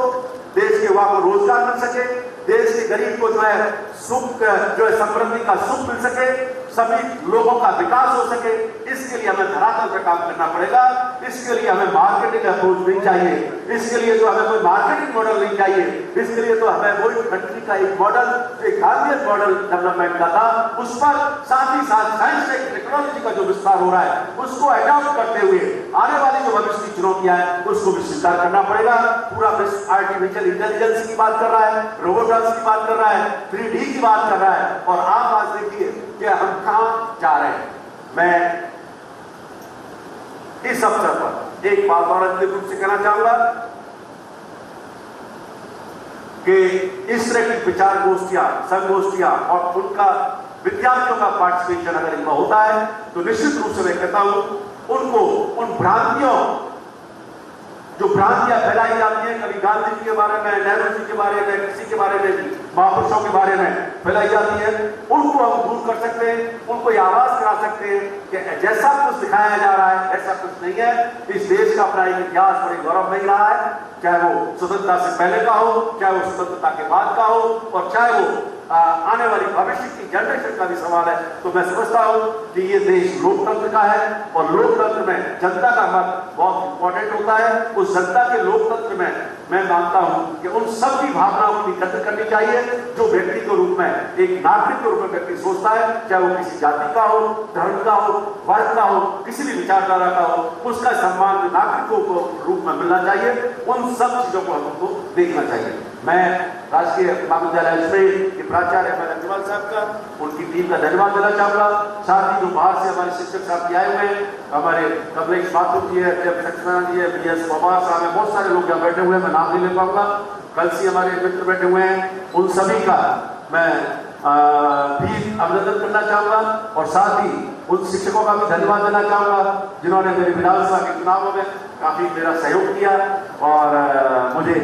देश के युवा को रोजगार मिल सके, देश के गरीब को जो है सुख, जो है समृद्धि का सुख मिल सके, सभी लोगों का विकास हो सके, इसके लिए हमें धरातल पर काम करना पड़ेगा। इसके लिए हमें मार्केटिंग अप्रोच नहीं चाहिए, इसके लिए तो हमें कोई मार्केटिंग मॉडल नहीं चाहिए, इसके लिए तो हमें वही कंट्री का एक मॉडल, एक गार्जियन मॉडल डेवलपमेंट का था, उस पर साथ ही साथ साइंस एंड टेक्नोलॉजी का जो विस्तार हो रहा है उसको अडॉप्ट करते हुए आने वाली जो भविष्य की चुनौतियां हैं उसको भी स्वीकार करना पड़ेगा। पूरा विश्व आर्टिफिशियल इंटेलिजेंस की बात कर रहा है, रोबोटिक्स की बात कर रहा है, 3D की बात कर रहा है, और आप आज देखिए कि हम कहां जा रहे हैं। मैं इस अवसर पर एक बात और अंतिम रूप से कहना चाहूंगा कि इस तरह की विचार गोष्ठियां, संगोष्ठियां और उनका विद्यार्थियों का पार्टिसिपेशन अगर इनमें होता है तो निश्चित रूप से मैं कहता हूं उनको उन भ्रांतियों, जो भ्रांतियां फैलाई जाती हैं, कभी गांधी जी के बारे में, नेहरू जी के बारे में, किसी के बारे में, महापुरुषों के बारे में फैलाई जाती है, उनको हम दूर कर सकते हैं, उनको ये आवाज करा सकते हैं कि जैसा कुछ दिखाया जा रहा है ऐसा कुछ नहीं है। इस देश का अपना एक इतिहास बड़े गौरव नहीं रहा है, चाहे वो स्वतंत्रता से पहले का हो, चाहे वो स्वतंत्रता के बाद का हो, और चाहे वो आने वाली भविष्य की जनरेशन का भी सवाल है। तो मैं समझता हूं कि ये देश लोकतंत्र का है और लोकतंत्र में जनता का मत बहुत इंपॉर्टेंट होता है। उस जनता के लोकतंत्र में मैं मानता हूं कि उन सब की भावनाओं की कदर करनी चाहिए जो व्यक्ति के रूप में, एक नागरिक के रूप में व्यक्ति सोचता है, चाहे वो किसी जाति का हो, धर्म का हो, वर्ग का हो, किसी भी विचारधारा का हो, उसका सम्मान नागरिकों को रूप में मिलना चाहिए। उन सब चीजों को हमको देखना चाहिए। मैं राजकीय महाविद्यालय अजमेर के प्राचार्य अग्रवाल साहब का, उनकी टीम का धन्यवाद देना चाहूंगा। साथ ही जो बाहर से हमारे शिक्षक साहब भी आए हुए हैं, हमारे कमलेश माथुर जी है, सक्सेना जी है, BS पवार साहब है, बहुत सारे लोग यहाँ बैठे हुए हैं, मैं नाम नहीं ले पाऊंगा। कल से हमारे मित्र बैठे हुए हैं, उन सभी का मैं भी अभिनंदन करना चाहूंगा और साथ ही उन शिक्षकों का भी धन्यवाद देना चाहूंगा जिन्होंने मेरे विधानसभा के चुनावों में काफी मेरा सहयोग किया और मुझे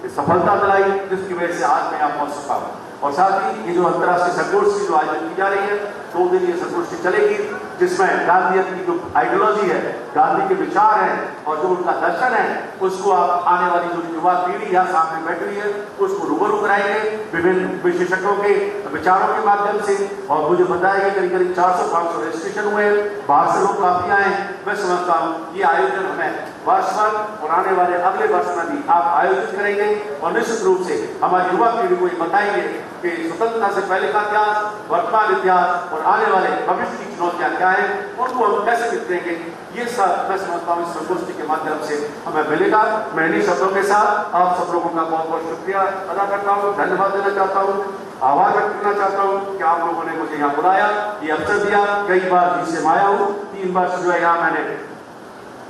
सफलता दिलाई, जिसकी वजह से आज मैं यहाँ पहुंच सका हूँ। और साथ ही ये जो अंतर्राष्ट्रीय संगोष्ठी जो आयोजित की जा रही है, 2 दिन ये संगोष्ठी चलेगी, जिसमें गांधी की जो आइडियोलॉजी है, गांधी के विचार हैं और जो उनका दर्शन है, उसको आप आने वाली जो युवा पीढ़ी यहाँ सामने बैठ रही है उसको रूबरू कराएंगे विभिन्न विशेषज्ञों के विचारों के माध्यम से। और मुझे बताया कि करीब करीब 400-500 रजिस्ट्रेशन हुए, बाहर से लोग काफी आए। मैं समझता हूँ ये आयोजन हमें वर्ष भर और आने वाले अगले वर्ष में भी आप आयोजित करेंगे और निश्चित रूप से हमारी युवा पीढ़ी को ये बताएंगे कि स्वतंत्रता से पहले का इतिहास, वर्तमान इतिहास और आने वाले भविष्य की चुनौतियां क्या हैं, उनको हम कैसे निपटेंगे। ये सब मैं समझता हूँ इस संगोष्ठी के माध्यम से हमें मिलेगा। मैं इन्हीं शब्दों के साथ आप सब लोगों का बहुत बहुत शुक्रिया अदा करता हूँ, धन्यवाद देना चाहता हूँ, आभार व्यक्त करना चाहता हूँ कि आप लोगों ने मुझे यहाँ बुलाया, ये अवसर दिया। कई बार जिससे मैं आया हूँ, 3 वर्ष जो है यहाँ मैंने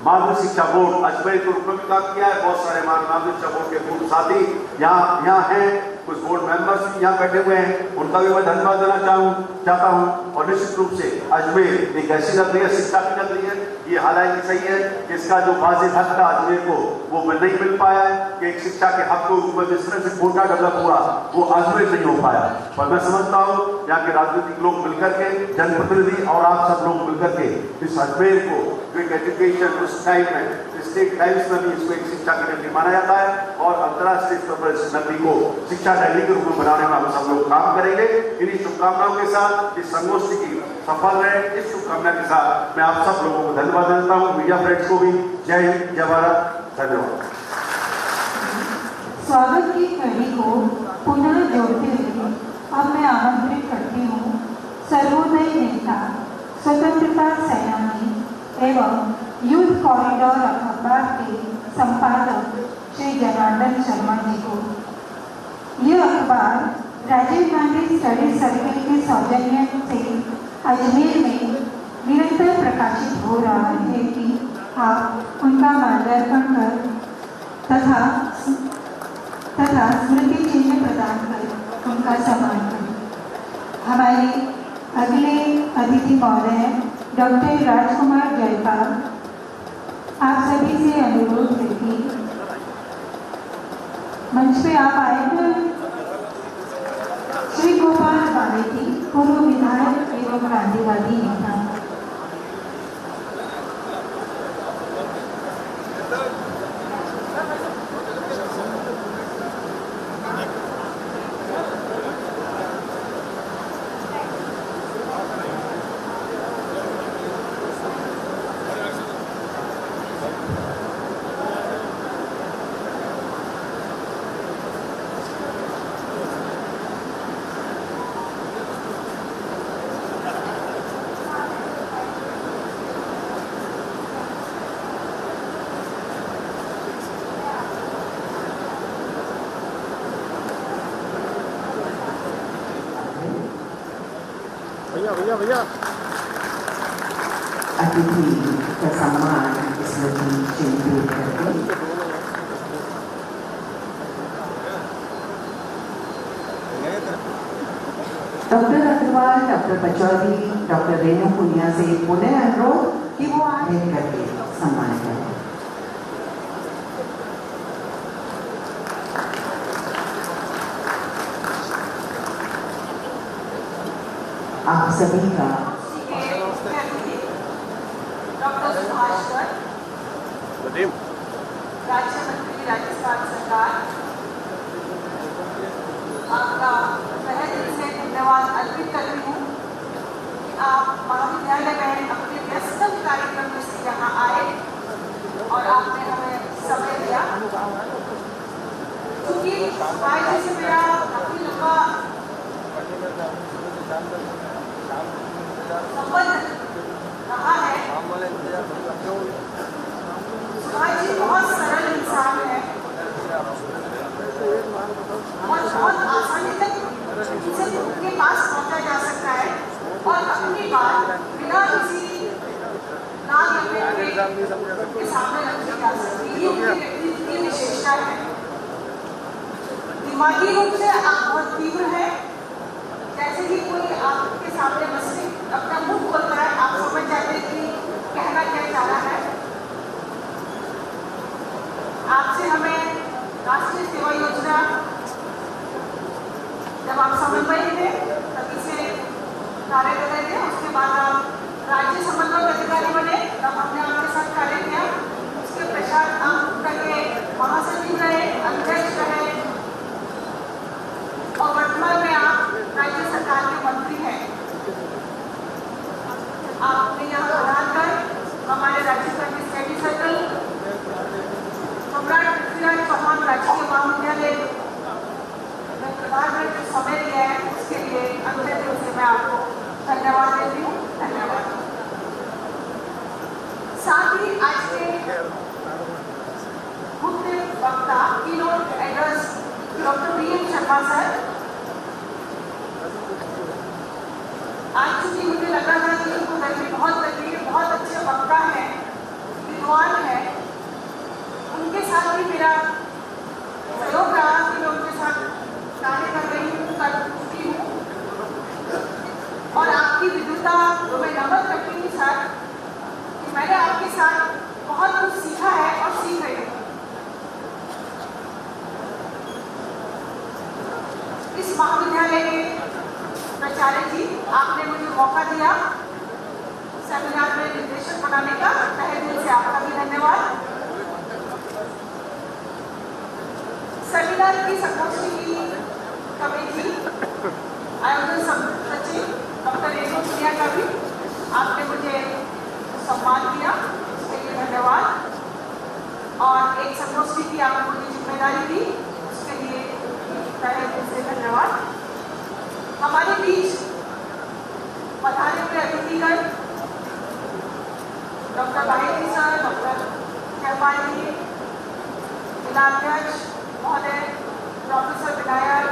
माध्यमिक शिक्षा बोर्ड अजमेर के रूप में भी काम किया है। बहुत सारे माध्यमिक शिक्षा बोर्ड के पूर्व साथी यहाँ हैं, कुछ बोर्ड मेंबर्स भी यहाँ बैठे हुए हैं, उनका भी मैं धन्यवाद देना चाहता हूँ। और निश्चित रूप से अजमेर एक ऐसी नगरी है, शिक्षा की नगरी है, ये हालांकि सही है कि इसका जो वाजिब हक था अजमेर को वो नहीं मिल पाया कि एक शिक्षा के हक को ऊपर जिस तरह से कोटा डेवलप हुआ वो अजमेर नहीं हो पाया। पर मैं समझता हूँ यहाँ के राजनीतिक लोग मिलकर के, जनप्रतिनिधि और आप सब लोग मिलकर के इस अजमेर को जो एक एजुकेशन उस टाइम में स्टेट टाइम्स में भी इसको एक शिक्षा की नगरी माना जाता है और अंतर्राष्ट्रीय स्तर पर इस नगरी को शिक्षा नगरी के रूप में बनाने में हम सब लोग काम करेंगे। इन्हीं शुभकामनाओं के साथ इस संगोष्ठी की सफल रहे, इस शुभकामना के साथ मैं आप सब लोगों को धन्यवाद देता हूँ, मीडिया फ्रेंड्स को भी। जय हिंद, जय भारत, धन्यवाद। स्वागत की कड़ी को पुनः जोड़ते हुए अब मैं आमंत्रित करती हूँ सर्वोदय नेता, स्वतंत्रता सेनानी एवं यूथ कॉरिडोर अखबार के संपादक श्री जनार्दन शर्मा जी को। यह बार राजीव गांधी स्टडी सर्कल के सौजन्य से अजमेर में निरंतर प्रकाशित हो रहा है कि आप उनका माल्यार्पण कर तथा स्मृति चिन्ह प्रदान कर उनका सम्मान करें। हमारे अगले अतिथि महोदय डॉक्टर राजकुमार जयपाल, आप सभी से अनुरोध है कि मंच पे आप आए हैं। श्री गोपाल बालेती, पूर्व विधायक एवं गांधीवादी नेता। भैया अतिथि का सम्मान स्मृति चिन्ह करके doctor Agarwal, doctor Pachauri, doctor Renu Punia से पुनः अनुरोध कि वो आगे करके सम्मान करें। आप सभी का डॉक्टर सुभाष गर्ग, राज्य मंत्री राजस्थान सरकार, आपका तहे दिल से धन्यवाद अर्पित करती हूँ कि आप महाविद्यालय में अपने व्यस्तम कार्यक्रम में से यहाँ आए और आपने हमें समय दिया। क्योंकि भाई जी से मेरा काफी लंबा संबंध रहा है। सुभाष जी बहुत सरल इंसान है और बहुत आसानी तक इनसे उनके पास पहुंचा जा सकता है और अपनी बात बिना किसी नाम के सामने रखी जा सकती है। ये उनके व्यक्तित्व की विशेषता है। दिमागी रूप से आप बहुत तीव्र है। जैसे ही कोई आपके सामने मछली अपना मुंह खोलता है, आप समझ जाते हैं कि कहना क्या चाह रहा है। आपसे हमें राष्ट्रीय सेवा योजना जब आप समन्वय थे तभी से कार्य कर रहे थे, उसके बाद आप राज्य समन्वय अधिकारी बने, तब हमने आपके साथ कार्य किया। उसके पश्चात आप करके महासचिव रहे, अध्यक्ष रहे और वर्तमान में आप राज्य सरकार के मंत्री हैं। आपने यहाँ बनाकर हमारे राज्य का स्टडी सर्कल सम्राट पृथ्वीराज चौहान राजकीय महाविद्यालय में प्रदान में जो समय दिया है उसके लिए अगले दिन से मैं आपको धन्यवाद देती हूँ। धन्यवाद। साथ ही आज के मुख्य वक्ता keynote address doctor PM Sharma sir, आज चूंकि मुझे लगा था कि उनको बहुत अच्छे वक्ता हैं, विद्वान हैं, उनके साथ भी मेरा सहयोग रहा कि मैं उनके साथ कार्य कर रही हूँ, कर चुकी हूँ और आपकी विद्वता को मैं नमन करती हूँ सर कि मैंने आपके साथ बहुत कुछ सीखा है और सीख रही हूँ। इस महाविद्यालय के प्राचार्य जी, आपने मुझे मौका दिया सेमिनार में निर्देशक बनाने का, तहे दिल से आपका भी धन्यवाद। सेमिनार की संगोष्ठी की कमेटी आयोजन सचिव डॉक्टर रेणु पुनिया का भी आपने मुझे सम्मान दिया, उसके लिए धन्यवाद। और एक संगोष्ठी की आपने मुझे जिम्मेदारी दी, उसके लिए तहे दिल से धन्यवाद। हमारे बीच पधारे हुए अतिथिगण doctor Baheti sir, doctor Jaipal ji, जिलाध्यक्ष महोदय, प्रोफेसर विनायक,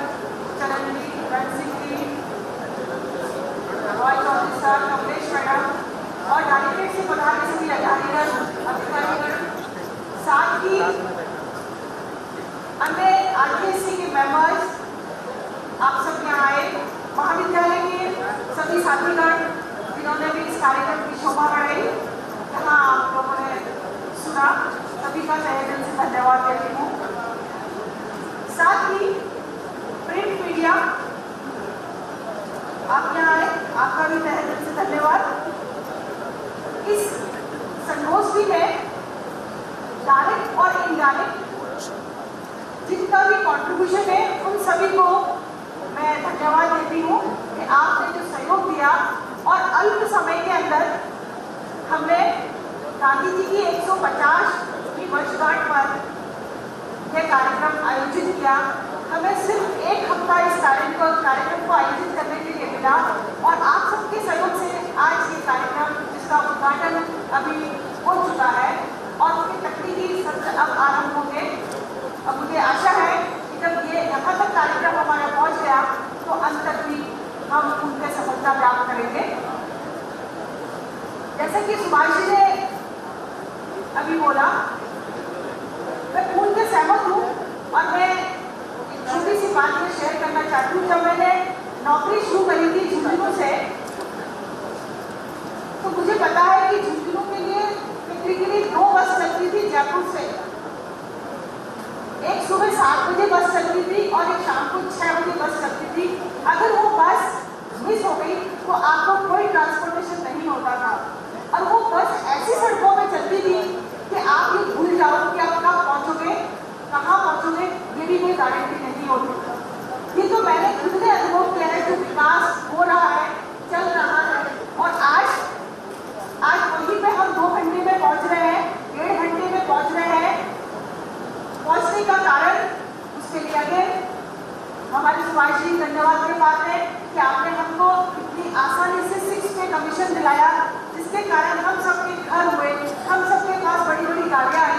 अन्य आरटीएससी के मेंबर्स, आप सब यहाँ आए, महाविद्यालय के सभी साथीगण जिन्होंने भी इस कार्यक्रम की शोभा बढ़ाई, यहाँ आप लोगों ने सुना, सभी का तहे दिल से धन्यवाद देती हूँ। साथ ही प्रिंट मीडिया, आप यहाँ आए, आपका भी तहे दिल से धन्यवाद। इस संगोष्ठी में डायरेक्ट और इनडायरेक्ट जिनका भी कंट्रीब्यूशन है उन सभी को मैं धन्यवाद देती हूँ कि आपने जो सहयोग दिया और अल्प समय के अंदर हमने गांधी जी की 150वीं वर्षगांठ पर यह कार्यक्रम आयोजित किया। हमें सिर्फ एक हफ्ता इस कार्यक्रम को आयोजित करने के लिए मिला और आप सबके सहयोग से आज ये कार्यक्रम, जिसका उद्घाटन अभी हो चुका है और उसके तकनीकी सत्र अब आरंभ होंगे। अब मुझे आशा है कि जब ये यहाँ तक कार्यक्रम हमारा पहुँच गया तो अंत तक भी हम उनके सफलता प्राप्त करेंगे। जैसे कि सुभाष जी ने अभी बोला, मैं उनके सहमत हूँ और मैं एक छोटी सी बात में शेयर करना चाहती हूँ। जब मैंने नौकरी शुरू करी थी झुंझुनू से, तो मुझे पता है कि झुंझुनू के लिए 2 बस चलती थी जयपुर से। एक सुबह 7 बजे बस चलती थी और एक शाम को 6 बजे बस चलती थी। अगर वो बस मिस हो गई तो आपको कोई ट्रांसपोर्टेशन नहीं होता था और वो बस ऐसी सड़कों में चलती थी कि आप ये भूल जाओ कि आप कब पहुँचोगे, कहाँ पहुँचोगे, ये भी कोई गारंटी नहीं होती। ये तो मैंने खुद ने अनुभव किया है, जो विकास हो रहा है, चल रहा है और आज वहीं पे हम 2 घंटे में पहुँच रहे हैं, 1.5 घंटे में पहुँच रहे हैं। पहुँचने का कारण उसके लिए अगर हमारे सुभाष जी धन्यवाद के बात है कि आपने हमको इतनी आसानी से 6 पे कमीशन दिलाया, जिसके कारण हम सबके घर हुए, हम सबके पास बड़ी बड़ी गाड़ियाँ आई,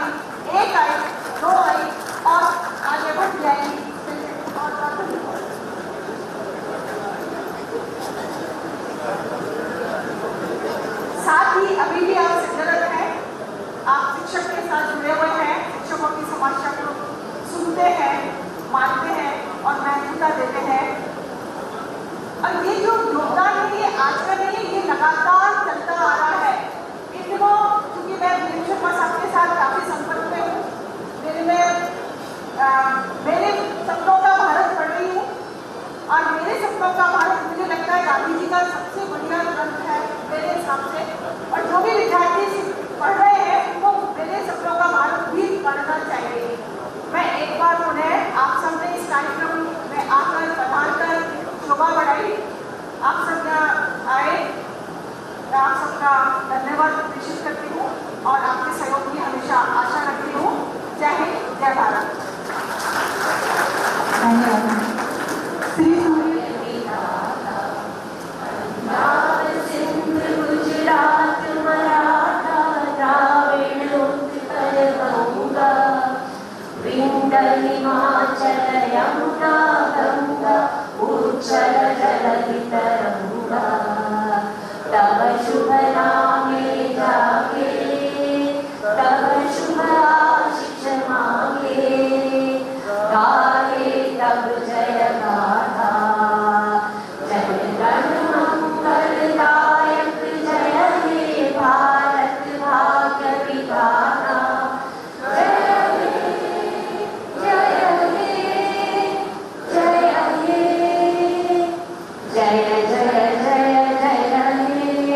1 आई, 2 आई और आगे बढ़ जाएगी। साथ ही अभी भी आप सिद्धरत हैं, आप शिक्षक के साथ जुड़े हुए हैं, शिक्षकों की समस्या को सुनते हैं, मानते हैं और महत्वता देते हैं। और ये जो योगदान है ये आज का नहीं है, ये लगातार चलता आ रहा है। इन दिनों क्योंकि मैं वीरेंद्र शर्मा साहब के साथ काफी संपर्क में हूँ, मेरे सपनों का भारत पढ़ रही हूँ और मेरे सपनों का भारत मुझे लगता है गांधी जी का सबसे बढ़िया ग्रंथ है मेरे हिसाब से। और जो भी विद्यार्थी पढ़ रहे हैं वो मेरे सपनों का भारत भी पढ़ना चाहिए। मैं एक बार उन्हें आप सबने इस कार्यक्रम में आकर पधार कर शोभा बढ़ाई, आप सब यहाँ आए, मैं आप सबका धन्यवाद प्रेषित करती हूँ और आपके सहयोग की हमेशा आशा रखती हूँ। जय हिंद, जय भारत। धन्यवाद। गुजरात मराठा द्राविड़ उत्कल गंगा विंध्य हिमाचल यमुना गंगा उच्चल जलधि तरंगा तब शुभ नामे जागे तब शुभ आशीष मांगे गाए तब जय गाथा जय गण मंगलदायक जय हे भारत भाग्य विधाता जय हे जय हे जय हे जय जय जय जय हे।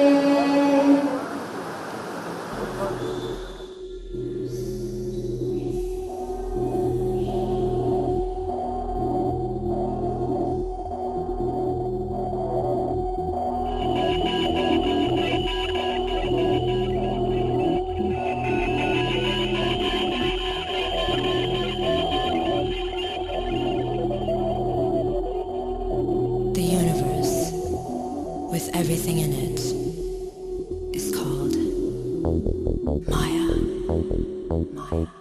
The universe, with everything in it, is called Maya. Maya.